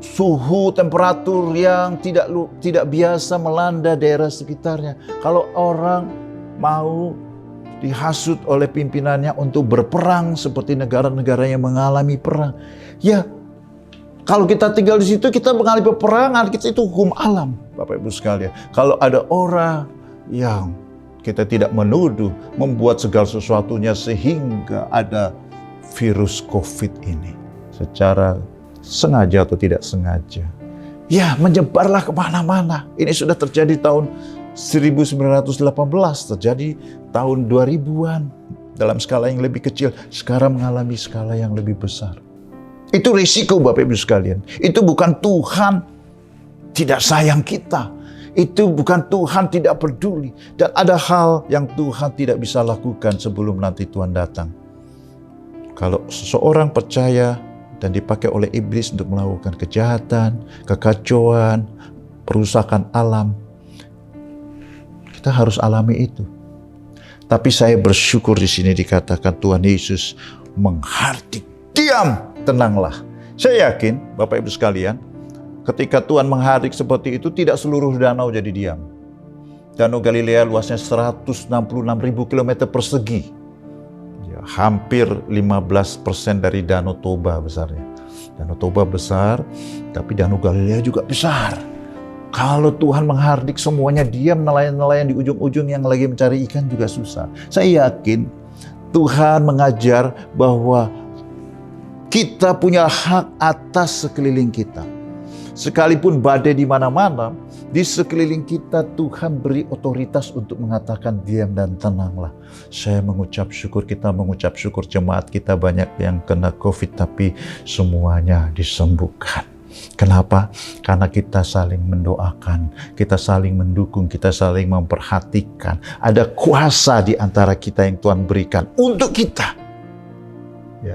suhu temperatur yang tidak biasa melanda daerah sekitarnya. Kalau orang mau dihasut oleh pimpinannya untuk berperang seperti negara-negara yang mengalami perang, ya kalau kita tinggal di situ, kita mengalami peperangan, kita itu hukum alam, Bapak Ibu sekalian. Kalau ada orang yang kita tidak menuduh, membuat segala sesuatunya sehingga ada virus COVID ini secara sengaja atau tidak sengaja, ya menyebarlah kemana-mana. Ini sudah terjadi tahun 1918, terjadi tahun 2000-an dalam skala yang lebih kecil, sekarang mengalami skala yang lebih besar. Itu risiko, Bapak Ibu sekalian. Itu bukan Tuhan tidak sayang kita. Itu bukan Tuhan tidak peduli. Dan ada hal yang Tuhan tidak bisa lakukan sebelum nanti Tuhan datang. Kalau seseorang percaya dan dipakai oleh iblis untuk melakukan kejahatan, kekacauan, perusakan alam, kita harus alami itu. Tapi saya bersyukur di sini dikatakan Tuhan Yesus menghardik, diam, tenanglah. Saya yakin, Bapak Ibu sekalian, ketika Tuhan menghardik seperti itu, tidak seluruh danau jadi diam. Danau Galilea luasnya 166.000 km persegi. Ya, hampir 15% dari Danau Toba besarnya. Danau Toba besar, tapi Danau Galilea juga besar. Kalau Tuhan menghardik semuanya diam, nelayan-nelayan di ujung-ujung yang lagi mencari ikan juga susah. Saya yakin Tuhan mengajar bahwa kita punya hak atas sekeliling kita. Sekalipun badai di mana-mana, Di sekeliling kita Tuhan beri otoritas untuk mengatakan diam dan tenanglah. Saya mengucap syukur, kita mengucap syukur jemaat kita banyak yang kena COVID tapi semuanya disembuhkan. Kenapa? Karena kita saling mendoakan, kita saling mendukung, kita saling memperhatikan. Ada kuasa di antara kita yang Tuhan berikan untuk kita. Ya.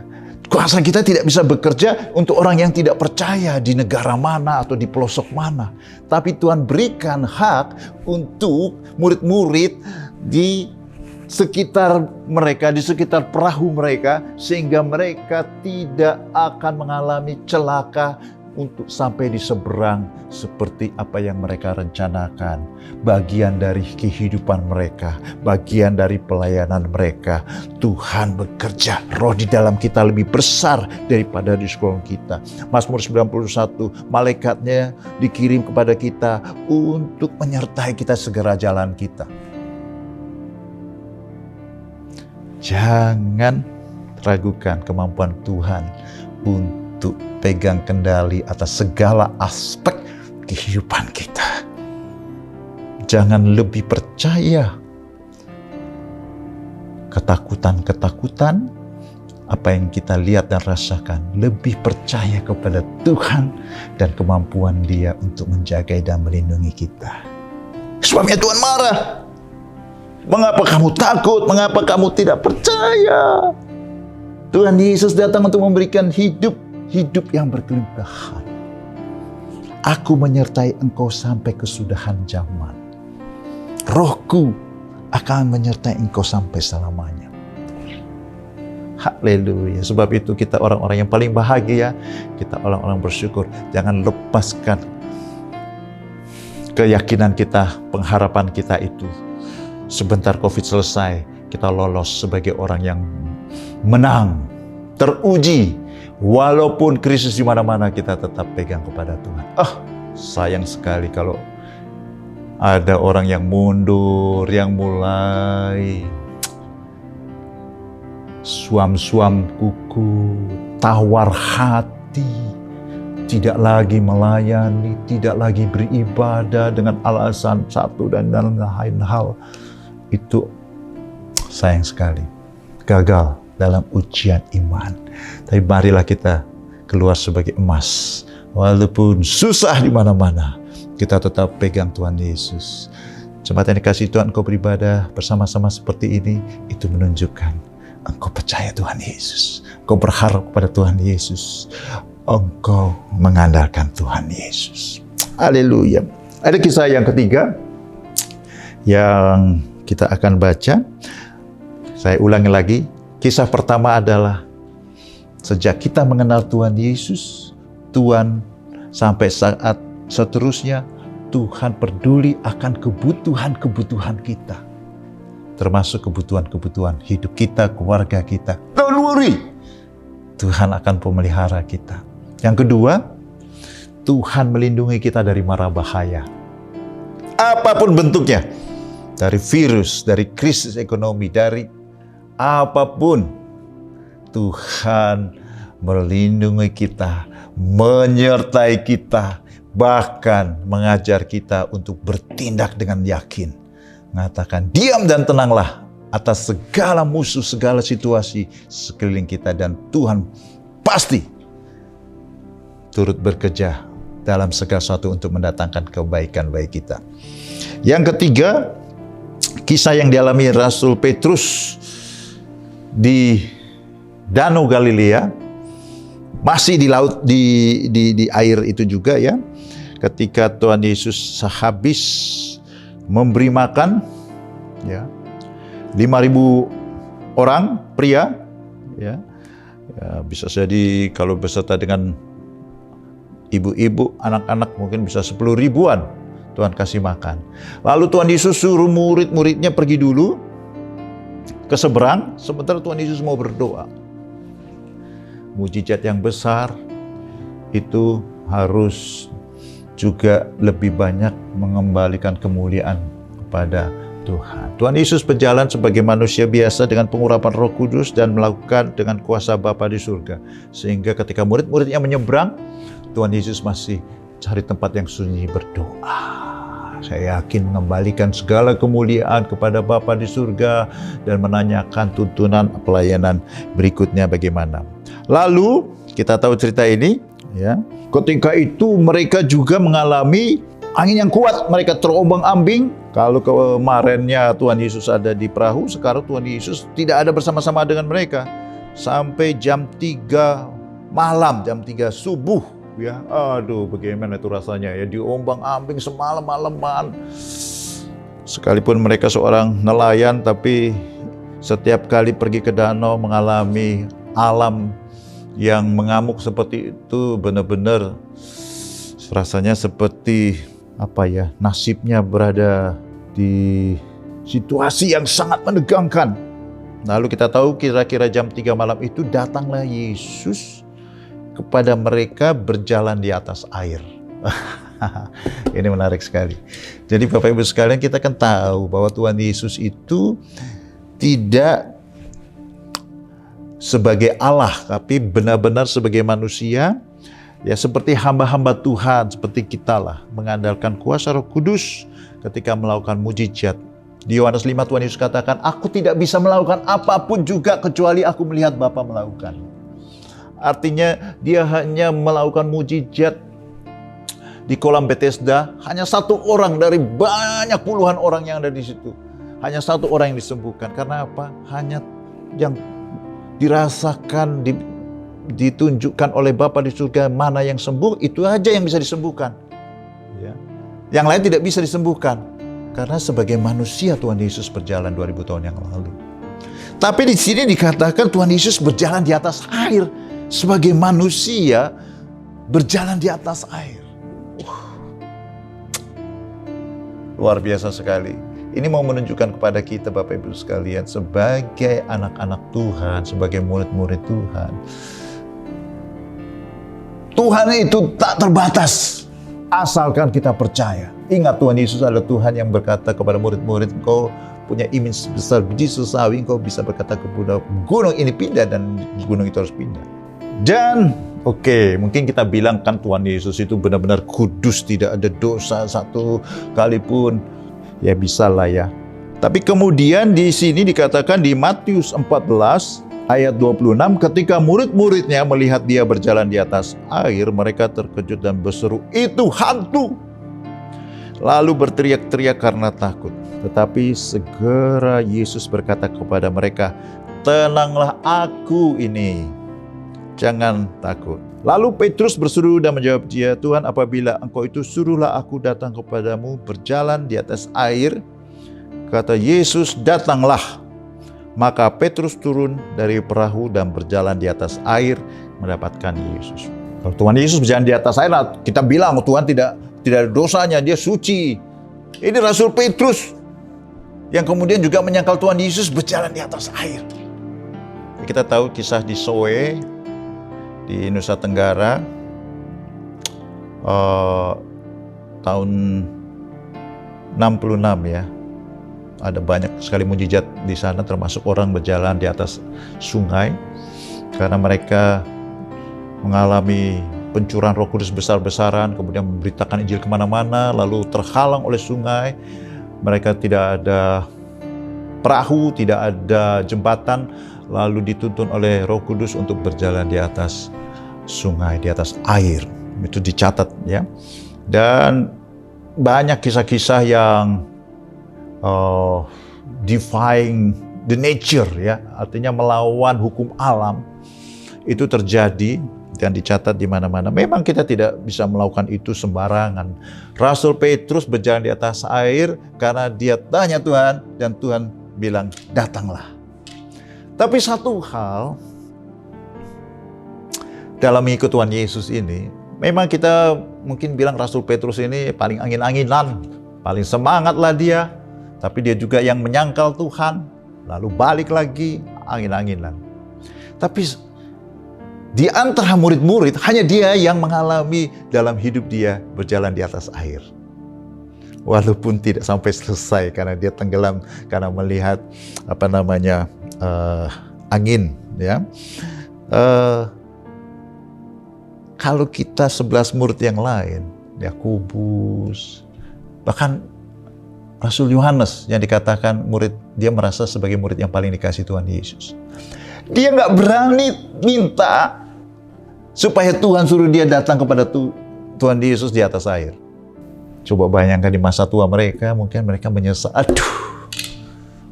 Kuasa kita tidak bisa bekerja untuk orang yang tidak percaya di negara mana atau di pelosok mana. Tapi Tuhan berikan hak untuk murid-murid di sekitar mereka, di sekitar perahu mereka, sehingga mereka tidak akan mengalami celaka untuk sampai di seberang seperti apa yang mereka rencanakan. Bagian dari kehidupan mereka, bagian dari pelayanan mereka. Tuhan bekerja, roh di dalam kita lebih besar daripada di sekolah kita. Mazmur 91, malaikatnya dikirim kepada kita untuk menyertai kita segera jalan kita. Jangan ragukan kemampuan Tuhan untuk pegang kendali atas segala aspek kehidupan kita. Jangan lebih percaya ketakutan-ketakutan apa yang kita lihat dan rasakan. Lebih percaya kepada Tuhan dan kemampuan Dia untuk menjaga dan melindungi kita. Sebabnya Tuhan marah. Mengapa kamu takut? Mengapa kamu tidak percaya? Tuhan Yesus datang untuk memberikan hidup yang berkelimpahan. Aku menyertai engkau sampai kesudahan zaman. Rohku akan menyertai engkau sampai selamanya. Haleluya. Sebab itu kita orang-orang yang paling bahagia, kita orang-orang bersyukur. Jangan lepaskan keyakinan kita, pengharapan kita itu. Sebentar COVID selesai, kita lolos sebagai orang yang menang, teruji. Walaupun krisis di mana-mana, kita tetap pegang kepada Tuhan. Sayang sekali kalau ada orang yang mundur, yang mulai suam-suam kuku, tawar hati, tidak lagi melayani, tidak lagi beribadah dengan alasan satu dan lain hal. Itu sayang sekali, gagal dalam ujian iman. Tapi marilah kita keluar sebagai emas. Walaupun susah di mana-mana, kita tetap pegang Tuhan Yesus. Jemaat yang dikasihi Tuhan, engkau beribadah bersama-sama seperti ini, itu menunjukkan engkau percaya Tuhan Yesus. Engkau berharap kepada Tuhan Yesus. Engkau mengandalkan Tuhan Yesus. Haleluya. Ada kisah yang ketiga yang kita akan baca. Saya ulangi lagi. Kisah pertama adalah sejak kita mengenal Tuhan Yesus, Tuhan sampai saat seterusnya, Tuhan peduli akan kebutuhan-kebutuhan kita. Termasuk kebutuhan-kebutuhan hidup kita, keluarga kita. Don't worry, Tuhan akan memelihara kita. Yang kedua, Tuhan melindungi kita dari mara bahaya. Apapun bentuknya, dari virus, dari krisis ekonomi, dari apapun, Tuhan melindungi kita, menyertai kita, bahkan mengajar kita untuk bertindak dengan yakin. Mengatakan, diam dan tenanglah atas segala musuh, segala situasi sekeliling kita, dan Tuhan pasti turut bekerja dalam segala sesuatu untuk mendatangkan kebaikan bagi kita. Yang ketiga, kisah yang dialami Rasul Petrus di Danau Galilea, masih di laut, di air itu juga ya. Ketika Tuhan Yesus sehabis memberi makan ya 5.000 orang pria ya, bisa jadi kalau beserta dengan ibu-ibu, anak-anak mungkin bisa 10 ribuan Tuhan kasih makan. Lalu Tuhan Yesus suruh murid-muridnya pergi dulu ke seberang, sementara Tuhan Yesus mau berdoa. Mujizat yang besar itu harus juga lebih banyak mengembalikan kemuliaan kepada Tuhan. Tuhan Yesus berjalan sebagai manusia biasa dengan pengurapan Roh Kudus dan melakukan dengan kuasa Bapa di surga. Sehingga ketika murid-muridnya menyeberang, Tuhan Yesus masih cari tempat yang sunyi berdoa. saya yakin mengembalikan segala kemuliaan kepada Bapa di surga dan menanyakan tuntunan pelayanan berikutnya bagaimana. Lalu kita tahu cerita ini, ya. Ketika itu mereka juga mengalami angin yang kuat, mereka terombang-ambing. Kalau kemarinnya Tuhan Yesus ada di perahu, sekarang Tuhan Yesus tidak ada bersama-sama dengan mereka. Sampai jam 3 malam, jam 3 subuh, ya. Aduh, bagaimana itu rasanya ya, diombang-ambing semalam-malaman. Sekalipun mereka seorang nelayan, tapi setiap kali pergi ke danau mengalami alam yang mengamuk seperti itu, benar-benar rasanya seperti nasibnya berada di situasi yang sangat menegangkan. Lalu kita tahu kira-kira jam 3 malam itu datanglah Yesus kepada mereka berjalan di atas air. Ini menarik sekali. Jadi Bapak Ibu sekalian, kita kan tahu bahwa Tuhan Yesus itu tidak sebagai Allah, tapi benar-benar sebagai manusia. Ya, seperti hamba-hamba Tuhan, seperti kita lah, mengandalkan kuasa Roh Kudus ketika melakukan mujizat. Di Yohanes 5 Tuhan Yesus katakan, aku tidak bisa melakukan apapun juga kecuali aku melihat Bapa melakukan. Artinya dia hanya melakukan mujizat di kolam Bethesda, hanya satu orang dari banyak puluhan orang yang ada di situ. Hanya satu orang yang disembuhkan. Karena apa? Hanya yang dirasakan, ditunjukkan oleh Bapa di surga mana yang sembuh, itu aja yang bisa disembuhkan. Ya. Yang lain tidak bisa disembuhkan. Karena sebagai manusia Tuhan Yesus berjalan 2000 tahun yang lalu. Tapi di sini dikatakan Tuhan Yesus berjalan di atas air. Sebagai manusia berjalan di atas air. Luar biasa sekali. Ini mau menunjukkan kepada kita Bapak Ibu sekalian, sebagai anak-anak Tuhan, sebagai murid-murid Tuhan, Tuhan itu tak terbatas, asalkan kita percaya. Ingat, Tuhan Yesus adalah Tuhan yang berkata kepada murid-murid, engkau punya iman sebesar biji sesawi, engkau bisa berkata kepada gunung ini pindah dan gunung itu harus pindah. Dan mungkin kita bilang kan Tuhan Yesus itu benar-benar kudus, tidak ada dosa satu kali pun. Ya bisa lah ya. Tapi kemudian di sini dikatakan di Matius 14 ayat 26, ketika murid-muridnya melihat dia berjalan di atas air, mereka terkejut dan berseru, itu hantu. Lalu berteriak-teriak karena takut. Tetapi segera Yesus berkata kepada mereka, tenanglah, aku ini, jangan takut. Lalu Petrus berseru dan menjawab dia, Tuhan, apabila engkau itu, suruhlah aku datang kepadamu berjalan di atas air. Kata Yesus, datanglah. Maka Petrus turun dari perahu dan berjalan di atas air mendapatkan Yesus. Kalau Tuhan Yesus berjalan di atas air, kita bilang Tuhan tidak ada dosanya, dia suci. Ini Rasul Petrus yang kemudian juga menyangkal Tuhan Yesus berjalan di atas air. Kita tahu kisah di Soe, di Nusa Tenggara, tahun 66 ya. Ada banyak sekali mujizat di sana, termasuk orang berjalan di atas sungai. Karena mereka mengalami pencurahan Roh Kudus besar-besaran, kemudian memberitakan Injil kemana-mana, lalu terhalang oleh sungai. Mereka tidak ada perahu, tidak ada jembatan, lalu dituntun oleh Roh Kudus untuk berjalan di atas sungai, di atas air. Itu dicatat ya. Dan banyak kisah-kisah yang defying the nature ya, artinya melawan hukum alam, itu terjadi dan dicatat di mana-mana. Memang kita tidak bisa melakukan itu sembarangan. Rasul Petrus berjalan di atas air karena dia tanya Tuhan, dan Tuhan bilang, datanglah. Tapi satu hal dalam mengikut Tuhan Yesus ini, memang kita mungkin bilang Rasul Petrus ini paling angin-anginan, paling semangatlah dia, tapi dia juga yang menyangkal Tuhan, lalu balik lagi angin-anginan. Tapi di antara murid-murid, hanya dia yang mengalami dalam hidup dia berjalan di atas air. Walaupun tidak sampai selesai karena dia tenggelam karena melihat angin ya. Kalau kita 11 murid yang lain, Yakobus, Bahkan Rasul Yohanes yang dikatakan dia merasa sebagai murid yang paling dikasih Tuhan Yesus. Dia nggak berani minta supaya Tuhan suruh dia datang kepada Tuhan Yesus di atas air. Coba bayangkan di masa tua mereka, mungkin mereka menyesal. Aduh,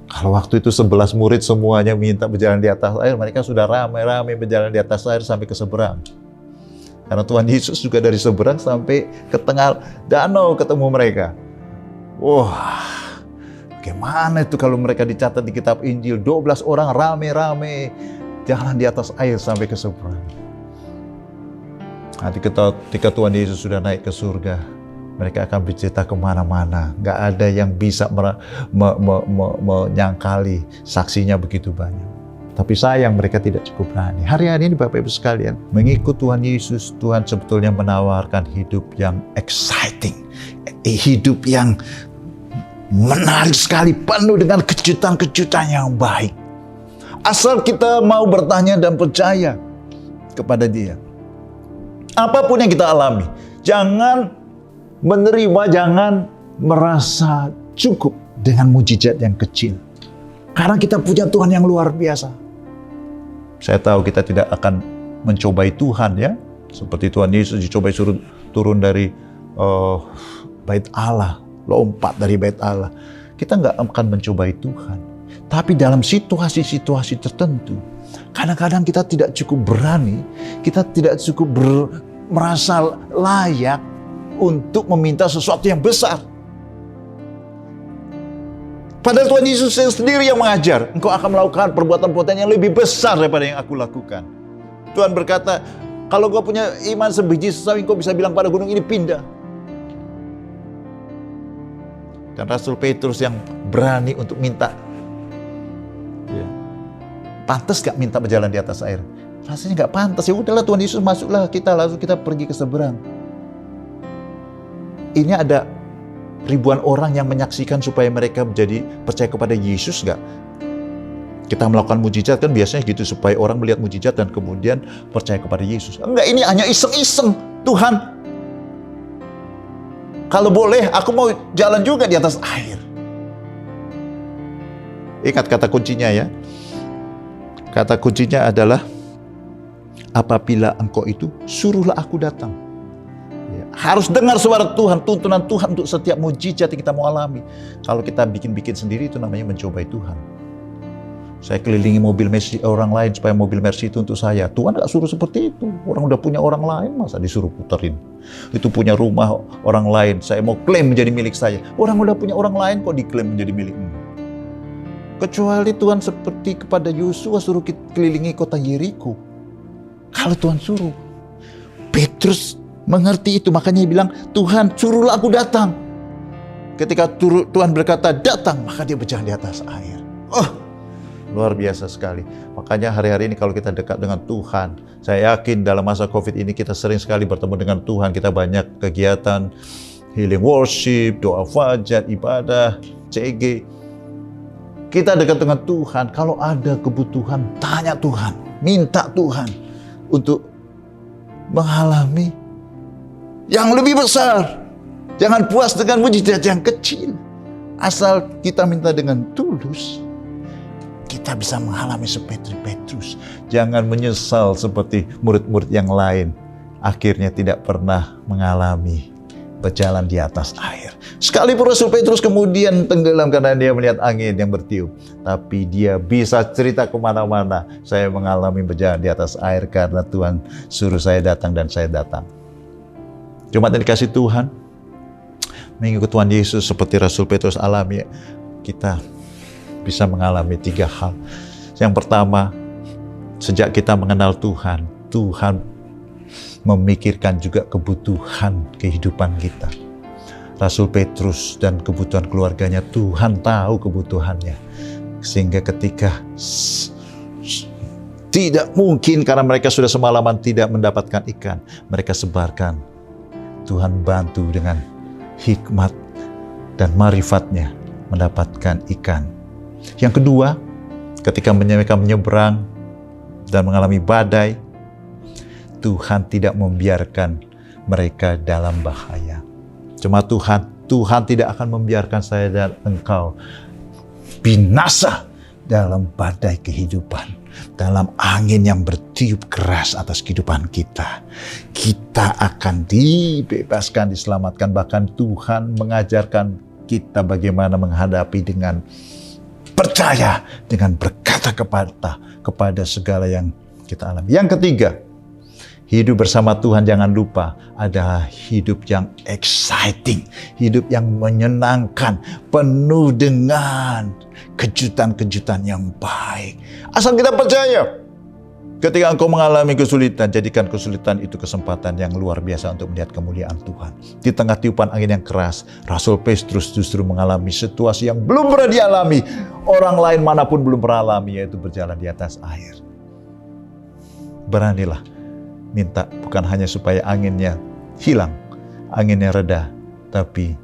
kalau waktu itu 11 murid semuanya minta berjalan di atas air, mereka sudah ramai-ramai berjalan di atas air sampai ke seberang. Karena Tuhan Yesus juga dari seberang sampai ke tengah danau ketemu mereka. Wah, bagaimana itu kalau mereka dicatat di kitab Injil, 12 orang rame-rame jalan di atas air sampai ke seberang. Nanti ketika Tuhan Yesus sudah naik ke surga, mereka akan bercerita kemana-mana. Gak ada yang bisa menyangkali saksinya begitu banyak. Tapi sayang mereka tidak cukup berani. Hari-hari ini Bapak Ibu sekalian, mengikut Tuhan Yesus, Tuhan sebetulnya menawarkan hidup yang exciting. Hidup yang menarik sekali, penuh dengan kejutan-kejutan yang baik. Asal kita mau bertanya dan percaya kepada Dia. Apapun yang kita alami, jangan menerima, jangan merasa cukup dengan mujizat yang kecil. Karena kita punya Tuhan yang luar biasa. Saya tahu kita tidak akan mencobai Tuhan ya. Seperti Tuhan Yesus dicobai suruh turun dari bait Allah, lompat dari bait Allah. Kita nggak akan mencobai Tuhan. Tapi dalam situasi-situasi tertentu, kadang-kadang kita tidak cukup berani, kita tidak cukup merasa layak untuk meminta sesuatu yang besar. Padahal Tuhan Yesus sendiri yang mengajar, engkau akan melakukan perbuatan-perbuatan yang lebih besar daripada yang aku lakukan. Tuhan berkata, kalau engkau punya iman sebiji sesawi, engkau bisa bilang pada gunung ini pindah. Dan Rasul Petrus yang berani untuk minta. Ya. Pantas gak minta berjalan di atas air? Rasanya gak pantas. Ya udahlah Tuhan Yesus, masuklah kita, langsung kita pergi ke seberang. Ini ada ribuan orang yang menyaksikan supaya mereka menjadi percaya kepada Yesus gak? Kita melakukan mujizat kan biasanya gitu, supaya orang melihat mujizat dan kemudian percaya kepada Yesus. Enggak, ini hanya iseng-iseng. Tuhan, kalau boleh aku mau jalan juga di atas air. Ingat kata kuncinya ya. Kata kuncinya adalah, apabila engkau itu, suruhlah aku datang. Harus dengar suara Tuhan, tuntunan Tuhan untuk setiap mujizat yang kita mau alami. Kalau kita bikin-bikin sendiri, itu namanya mencobai Tuhan. Saya kelilingi mobil Mercy orang lain supaya mobil Mercy itu untuk saya. Tuhan gak suruh seperti itu. Orang udah punya orang lain, masa disuruh puterin. Itu punya rumah orang lain, saya mau klaim menjadi milik saya. Orang udah punya orang lain kok diklaim menjadi milikmu. Kecuali Tuhan seperti kepada Yosua suruh kelilingi kota Yeriko. Kalau Tuhan suruh. Petrus mengerti itu, makanya dia bilang, Tuhan suruhlah aku datang. Ketika Tuhan berkata datang, maka dia berjalan di atas air. Oh, luar biasa sekali. Makanya hari-hari ini kalau kita dekat dengan Tuhan, saya yakin dalam masa COVID ini kita sering sekali bertemu dengan Tuhan. Kita banyak kegiatan healing worship, doa fajar, ibadah, CG. Kita dekat dengan Tuhan. Kalau ada kebutuhan, tanya Tuhan, minta Tuhan untuk mengalami yang lebih besar. Jangan puas dengan mujizat yang kecil. Asal kita minta dengan tulus, kita bisa mengalami seperti Petrus. Jangan menyesal seperti murid-murid yang lain. Akhirnya tidak pernah mengalami berjalan di atas air. Sekalipun Rasul Petrus kemudian tenggelam karena dia melihat angin yang bertiup. Tapi dia bisa cerita kemana-mana. Saya mengalami berjalan di atas air karena Tuhan suruh saya datang dan saya datang. Jemaat yang dikasih Tuhan, mengikut Tuhan Yesus seperti Rasul Petrus alami, kita bisa mengalami 3 hal. Yang pertama, sejak kita mengenal Tuhan, Tuhan memikirkan juga kebutuhan kehidupan kita. Rasul Petrus dan kebutuhan keluarganya, Tuhan tahu kebutuhannya. Sehingga ketika tidak mungkin karena mereka sudah semalaman tidak mendapatkan ikan, mereka sebarkan. Tuhan bantu dengan hikmat dan marifatnya mendapatkan ikan. Yang kedua, ketika mereka menyeberang dan mengalami badai, Tuhan tidak membiarkan mereka dalam bahaya. Cuma Tuhan tidak akan membiarkan saya dan engkau binasa dalam badai kehidupan, dalam angin yang bertiup keras atas kehidupan kita. Kita akan dibebaskan, diselamatkan. Bahkan Tuhan mengajarkan kita bagaimana menghadapi dengan percaya, dengan berkata kepada segala yang kita alami. Yang ketiga, hidup bersama Tuhan, jangan lupa, adalah hidup yang exciting, hidup yang menyenangkan, penuh dengan kejutan-kejutan yang baik. Asal kita percaya, ketika engkau mengalami kesulitan, jadikan kesulitan itu kesempatan yang luar biasa untuk melihat kemuliaan Tuhan. Di tengah tiupan angin yang keras, Rasul Petrus justru mengalami situasi yang belum pernah dialami orang lain manapun belum pernah alami, yaitu berjalan di atas air. Beranilah minta, bukan hanya supaya anginnya hilang, anginnya reda, tapi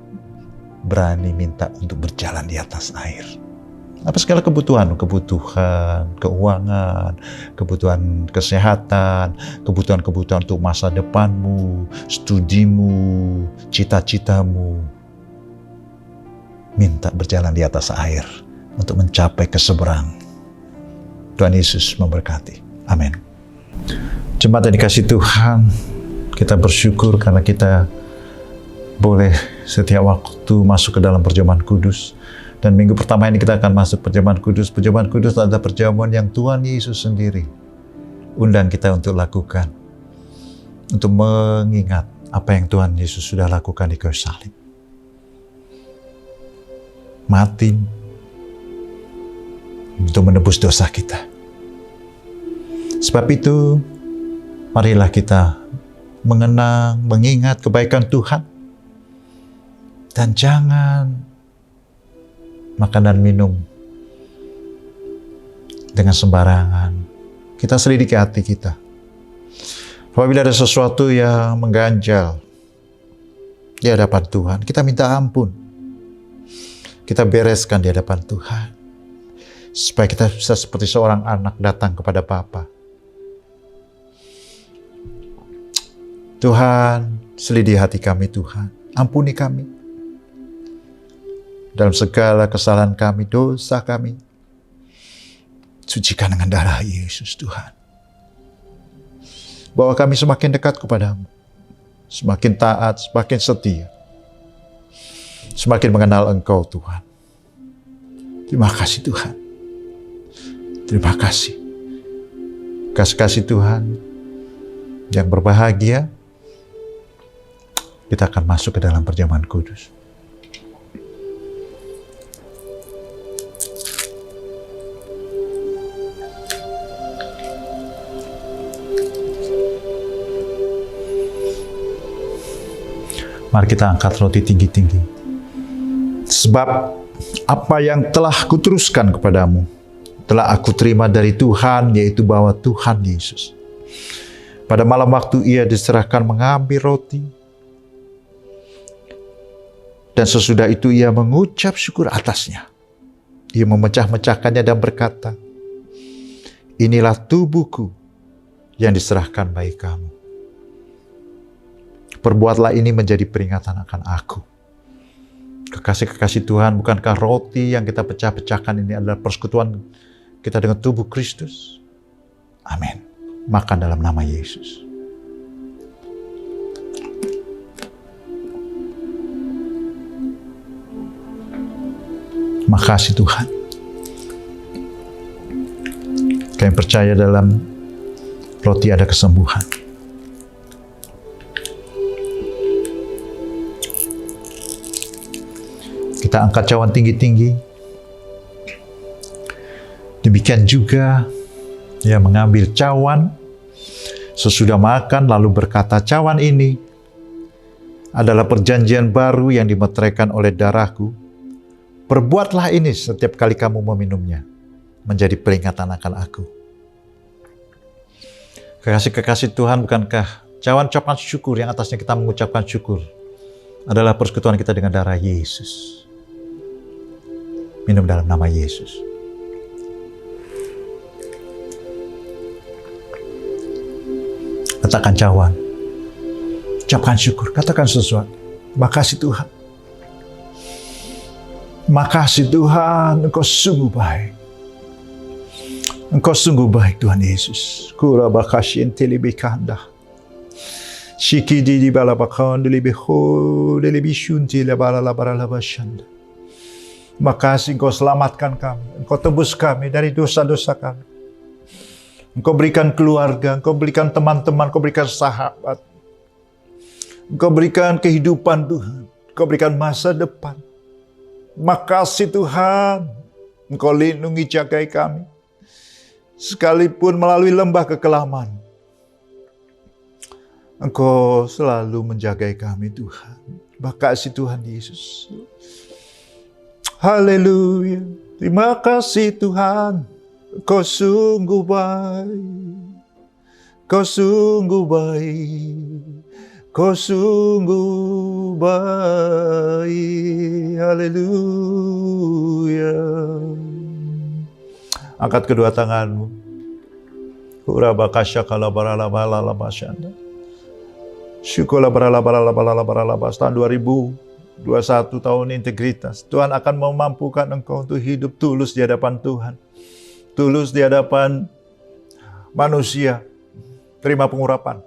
berani minta untuk berjalan di atas air. Apa segala kebutuhan keuangan, kebutuhan kesehatan, kebutuhan untuk masa depanmu, studimu, cita-citamu. Minta berjalan di atas air untuk mencapai ke seberang. Tuhan Yesus memberkati. Amin. Jemaat yang dikasihi Tuhan, kita bersyukur karena kita boleh setiap waktu masuk ke dalam perjamuan kudus. Dan minggu pertama ini kita akan masuk perjamuan kudus. Perjamuan kudus adalah perjamuan yang Tuhan Yesus sendiri undang kita untuk lakukan, untuk mengingat apa yang Tuhan Yesus sudah lakukan di kayu salib. Mati untuk menebus dosa kita. Sebab itu, marilah kita mengenang, mengingat kebaikan Tuhan. Dan jangan makan dan minum dengan sembarangan. Kita selidiki hati kita. Apabila ada sesuatu yang mengganjal di hadapan Tuhan, kita minta ampun. Kita bereskan di hadapan Tuhan. Supaya kita bisa seperti seorang anak datang kepada Bapa. Tuhan, selidiki hati kami Tuhan. Ampuni kami. Dalam segala kesalahan kami, dosa kami. Sucikan dengan darah Yesus Tuhan. Bahwa kami semakin dekat kepadamu. Semakin taat, semakin setia. Semakin mengenal Engkau Tuhan. Terima kasih Tuhan. Terima kasih. Kasih Tuhan yang berbahagia. Kita akan masuk ke dalam perjamuan kudus. Mari kita angkat roti tinggi-tinggi. Sebab apa yang telah kuteruskan kepadamu, telah aku terima dari Tuhan, yaitu bahwa Tuhan Yesus, pada malam waktu ia diserahkan mengambil roti, dan sesudah itu ia mengucap syukur atasnya. Ia memecah-mecahkannya dan berkata, inilah tubuhku yang diserahkan bagi kamu. Perbuatlah ini menjadi peringatan akan aku. Kekasih-kekasih Tuhan, bukankah roti yang kita pecah-pecahkan ini adalah persekutuan kita dengan tubuh Kristus? Amin. Makan dalam nama Yesus. Makasih Tuhan. Kami percaya dalam roti ada kesembuhan. Kita angkat cawan tinggi-tinggi. Demikian juga ia mengambil cawan sesudah makan lalu berkata, cawan ini adalah perjanjian baru yang dimeteraikan oleh darahku. Perbuatlah ini setiap kali kamu meminumnya, menjadi peringatan akan aku. Kekasih-kekasih Tuhan, bukankah cawan ucapan syukur yang atasnya kita mengucapkan syukur adalah persekutuan kita dengan darah Yesus. Minum dalam nama Yesus. Katakan cawan. Ucapkan syukur. Katakan sesuatu. Makasih Tuhan. Makasih Tuhan, Engkau sungguh baik. Engkau sungguh baik Tuhan Yesus. Kurabakashin tilibikanda. Shikidi di balabakanda libiho libishunti labalalabaralabashanda. Makasih Engkau selamatkan kami. Engkau tebus kami dari dosa-dosa kami. Engkau berikan keluarga, Engkau berikan teman-teman, Engkau berikan sahabat. Engkau berikan kehidupan Tuhan. Engkau berikan masa depan. Makasih Tuhan, Engkau lindungi jagai kami. Sekalipun melalui lembah kekelaman, Engkau selalu menjagai kami Tuhan. Makasih Tuhan Yesus. Haleluya. Terima kasih Tuhan. Engkau sungguh baik. Kau sungguh baik. Kau sungguh baik. Haleluya. Angkat kedua tanganmu. Urabakasya kalabaralabalalabasyanda. Syukuralabaralabalalabalalabalabas. Tahun 2021 tahun integritas. Tuhan akan memampukan engkau untuk hidup tulus di hadapan Tuhan. Tulus di hadapan manusia. Terima pengurapan.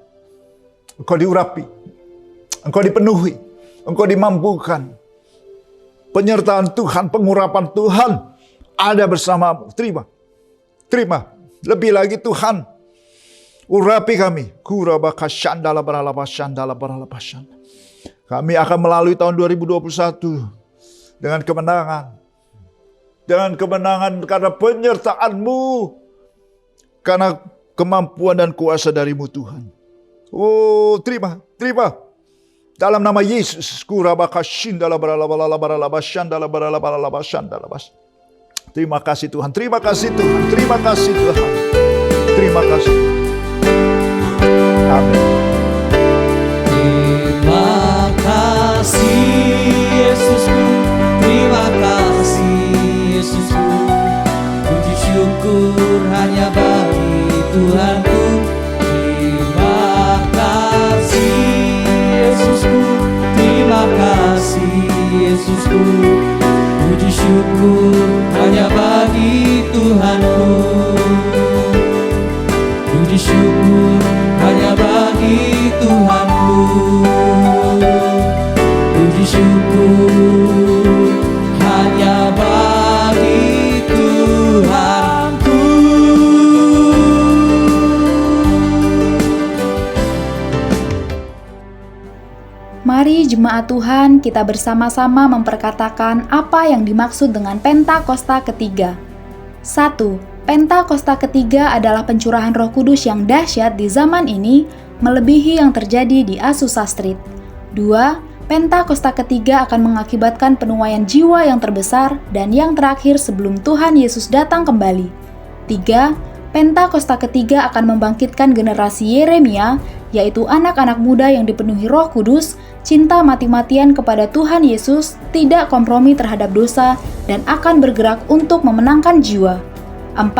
Engkau diurapi. Engkau dipenuhi. Engkau dimampukan. Penyertaan Tuhan, pengurapan Tuhan ada bersamamu. Terima. Terima. Lebih lagi Tuhan. Urapi kami. Kami akan melalui tahun 2021 dengan kemenangan. Dengan kemenangan karena penyertaan-Mu. Karena kemampuan dan kuasa dari-Mu Tuhan. Oh, terima, terima. Dalam nama Yesus. Terima kasih Tuhan, terima kasih Tuhan, terima kasih Tuhan. Terima kasih. Amin. Terima kasih Yesusku, terima kasih Yesusku. Puji syukur hanya bagi Tuhanku. Terima kasih Yesusku, terima kasih Yesusku. Puji syukur hanya bagi Tuhanku. Puji syukur hanya bagi Tuhanku. Puji syukur hanya bagi Tuhanku. Mari jemaat Tuhan, kita bersama-sama memperkatakan apa yang dimaksud dengan Pentakosta ketiga. 1. Pentakosta ketiga adalah pencurahan Roh Kudus yang dahsyat di zaman ini, melebihi yang terjadi di Azusa Street. 2. Pentakosta ketiga akan mengakibatkan penuaian jiwa yang terbesar dan yang terakhir sebelum Tuhan Yesus datang kembali. 3. Pentakosta ketiga akan membangkitkan generasi Yeremia, yaitu anak-anak muda yang dipenuhi Roh Kudus, cinta mati-matian kepada Tuhan Yesus, tidak kompromi terhadap dosa, dan akan bergerak untuk memenangkan jiwa. 4.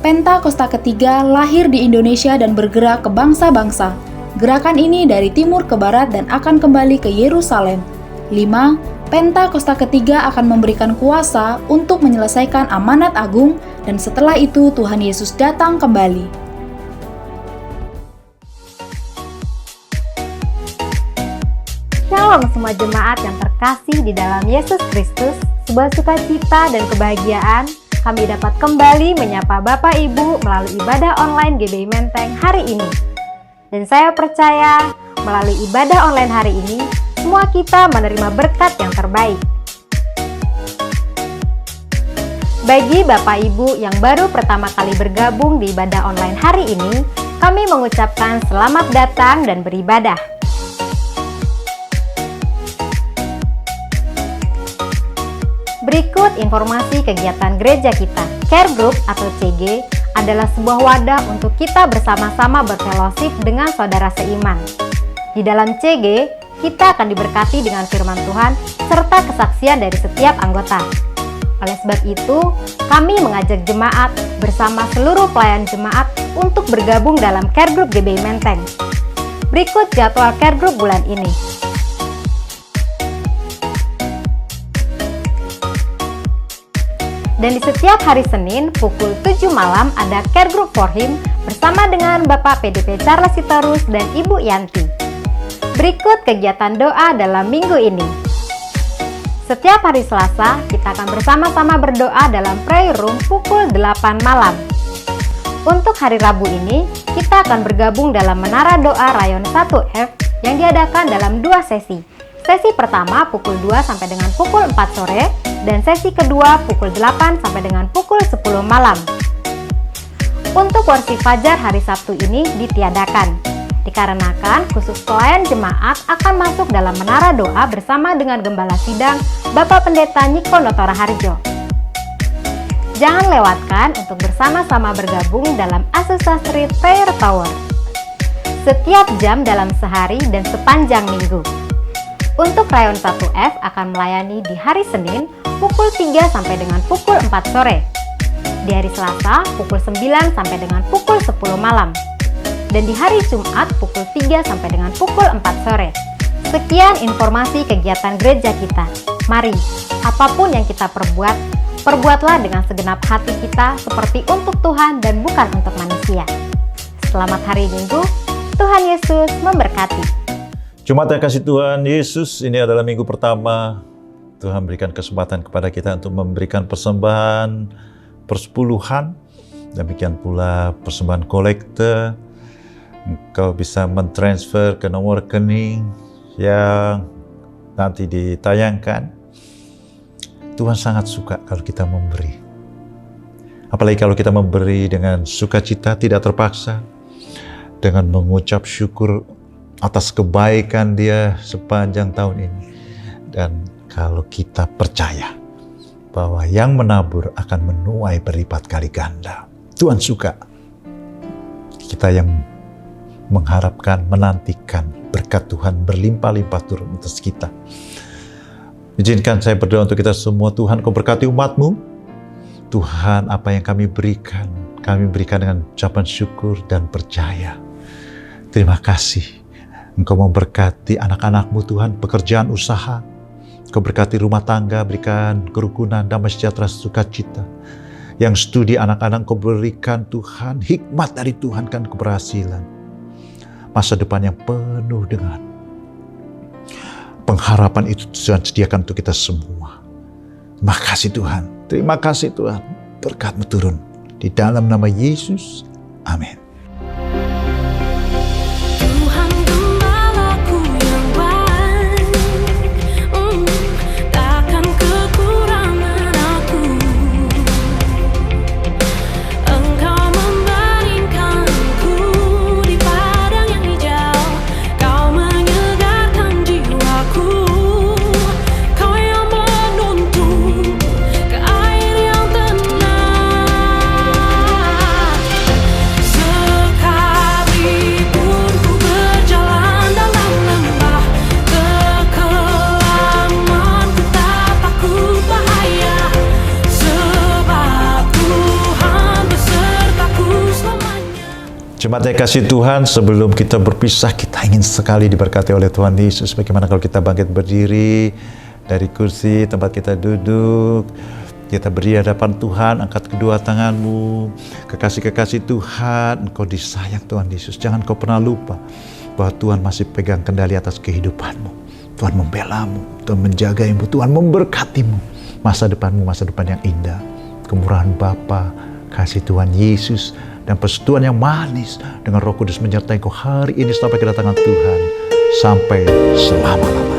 Pentakosta ketiga lahir di Indonesia dan bergerak ke bangsa-bangsa. Gerakan ini dari timur ke barat dan akan kembali ke Yerusalem. 5. Pentakosta ketiga akan memberikan kuasa untuk menyelesaikan amanat agung, dan setelah itu Tuhan Yesus datang kembali. Shalom semua jemaat yang terkasih di dalam Yesus Kristus. Sebuah sukacita dan kebahagiaan kami dapat kembali menyapa Bapak Ibu melalui ibadah online GBI Menteng hari ini. Dan saya percaya melalui ibadah online hari ini, semua kita menerima berkat yang terbaik. Bagi Bapak Ibu yang baru pertama kali bergabung di ibadah online hari ini, kami mengucapkan selamat datang dan beribadah. Berikut informasi kegiatan gereja kita. Care Group atau CG adalah sebuah wadah untuk kita bersama-sama berfellowship dengan saudara seiman. Di dalam CG, kita akan diberkati dengan firman Tuhan serta kesaksian dari setiap anggota. Oleh sebab itu, kami mengajak jemaat bersama seluruh pelayan jemaat untuk bergabung dalam Care Group GBI Menteng. Berikut jadwal Care Group bulan ini. Dan di setiap hari Senin pukul 7 malam ada Care Group for Him bersama dengan Bapak PDP Charles Sitorus dan Ibu Yanti. Berikut kegiatan doa dalam minggu ini. Setiap hari Selasa, kita akan bersama-sama berdoa dalam prayer room pukul 8 malam. Untuk hari Rabu ini, kita akan bergabung dalam Menara Doa Rayon 1F yang diadakan dalam 2 sesi. Sesi pertama pukul 2 sampai dengan pukul 4 sore, dan sesi kedua pukul 8 sampai dengan pukul 10 malam. Untuk worship fajar hari Sabtu ini ditiadakan, dikarenakan khusus pelayan jemaat akan masuk dalam Menara Doa bersama dengan Gembala Sidang Bapak Pendeta Niko Notora Harjo. Jangan lewatkan untuk bersama-sama bergabung dalam Azusa Street Prayer Tower setiap jam dalam sehari dan sepanjang minggu. Untuk Rayon 1F akan melayani di hari Senin pukul 3 sampai dengan pukul 4 sore. Di hari Selasa pukul 9 sampai dengan pukul 10 malam. Dan di hari Jumat pukul 3 sampai dengan pukul 4 sore. Sekian informasi kegiatan gereja kita. Mari, apapun yang kita perbuat, perbuatlah dengan segenap hati kita seperti untuk Tuhan dan bukan untuk manusia. Selamat hari Minggu, Tuhan Yesus memberkati. Jemaat yang kasih Tuhan Yesus, ini adalah minggu pertama. Tuhan berikan kesempatan kepada kita untuk memberikan persembahan persepuluhan. Demikian pula persembahan kolekte. Engkau bisa mentransfer ke nomor rekening yang nanti ditayangkan. Tuhan sangat suka kalau kita memberi. Apalagi kalau kita memberi dengan sukacita, tidak terpaksa. Dengan mengucap syukur atas kebaikan Dia sepanjang tahun ini. Dan kalau kita percaya bahwa yang menabur akan menuai berlipat kali ganda. Tuhan suka kita yang mengharapkan, menantikan berkat Tuhan berlimpah-limpah turun atas kita. Izinkan saya berdoa untuk kita semua. Tuhan, Kau berkati umat-Mu. Tuhan, apa yang kami berikan dengan ucapan syukur dan percaya. Terima kasih. Engkau memberkati anak-anak-Mu Tuhan, pekerjaan usaha. Engkau berkati rumah tangga, berikan kerukunan, damai sejahtera, sukacita. Yang studi anak-anak Engkau berikan Tuhan, hikmat dari Tuhan kan keberhasilan. Masa depan yang penuh dengan pengharapan itu Tuhan sediakan untuk kita semua. Terima kasih Tuhan, terima kasih Tuhan. Berkat-Mu turun di dalam nama Yesus. Amin. Jemaat yang kasih Tuhan, sebelum kita berpisah, kita ingin sekali diberkati oleh Tuhan Yesus. Bagaimana kalau kita bangkit berdiri dari kursi tempat kita duduk, kita beri hadapan Tuhan, angkat kedua tanganmu. Kekasih-kekasih Tuhan, engkau disayang Tuhan Yesus. Jangan kau pernah lupa bahwa Tuhan masih pegang kendali atas kehidupanmu. Tuhan membelamu, Tuhan menjagaimu, Tuhan memberkatimu. Masa depanmu, masa depan yang indah. Kemurahan Bapa, kasih Tuhan Yesus, dan persetujuan yang manis dengan Roh Kudus menyertai kau hari ini sampai kedatangan Tuhan, sampai selama-lamanya.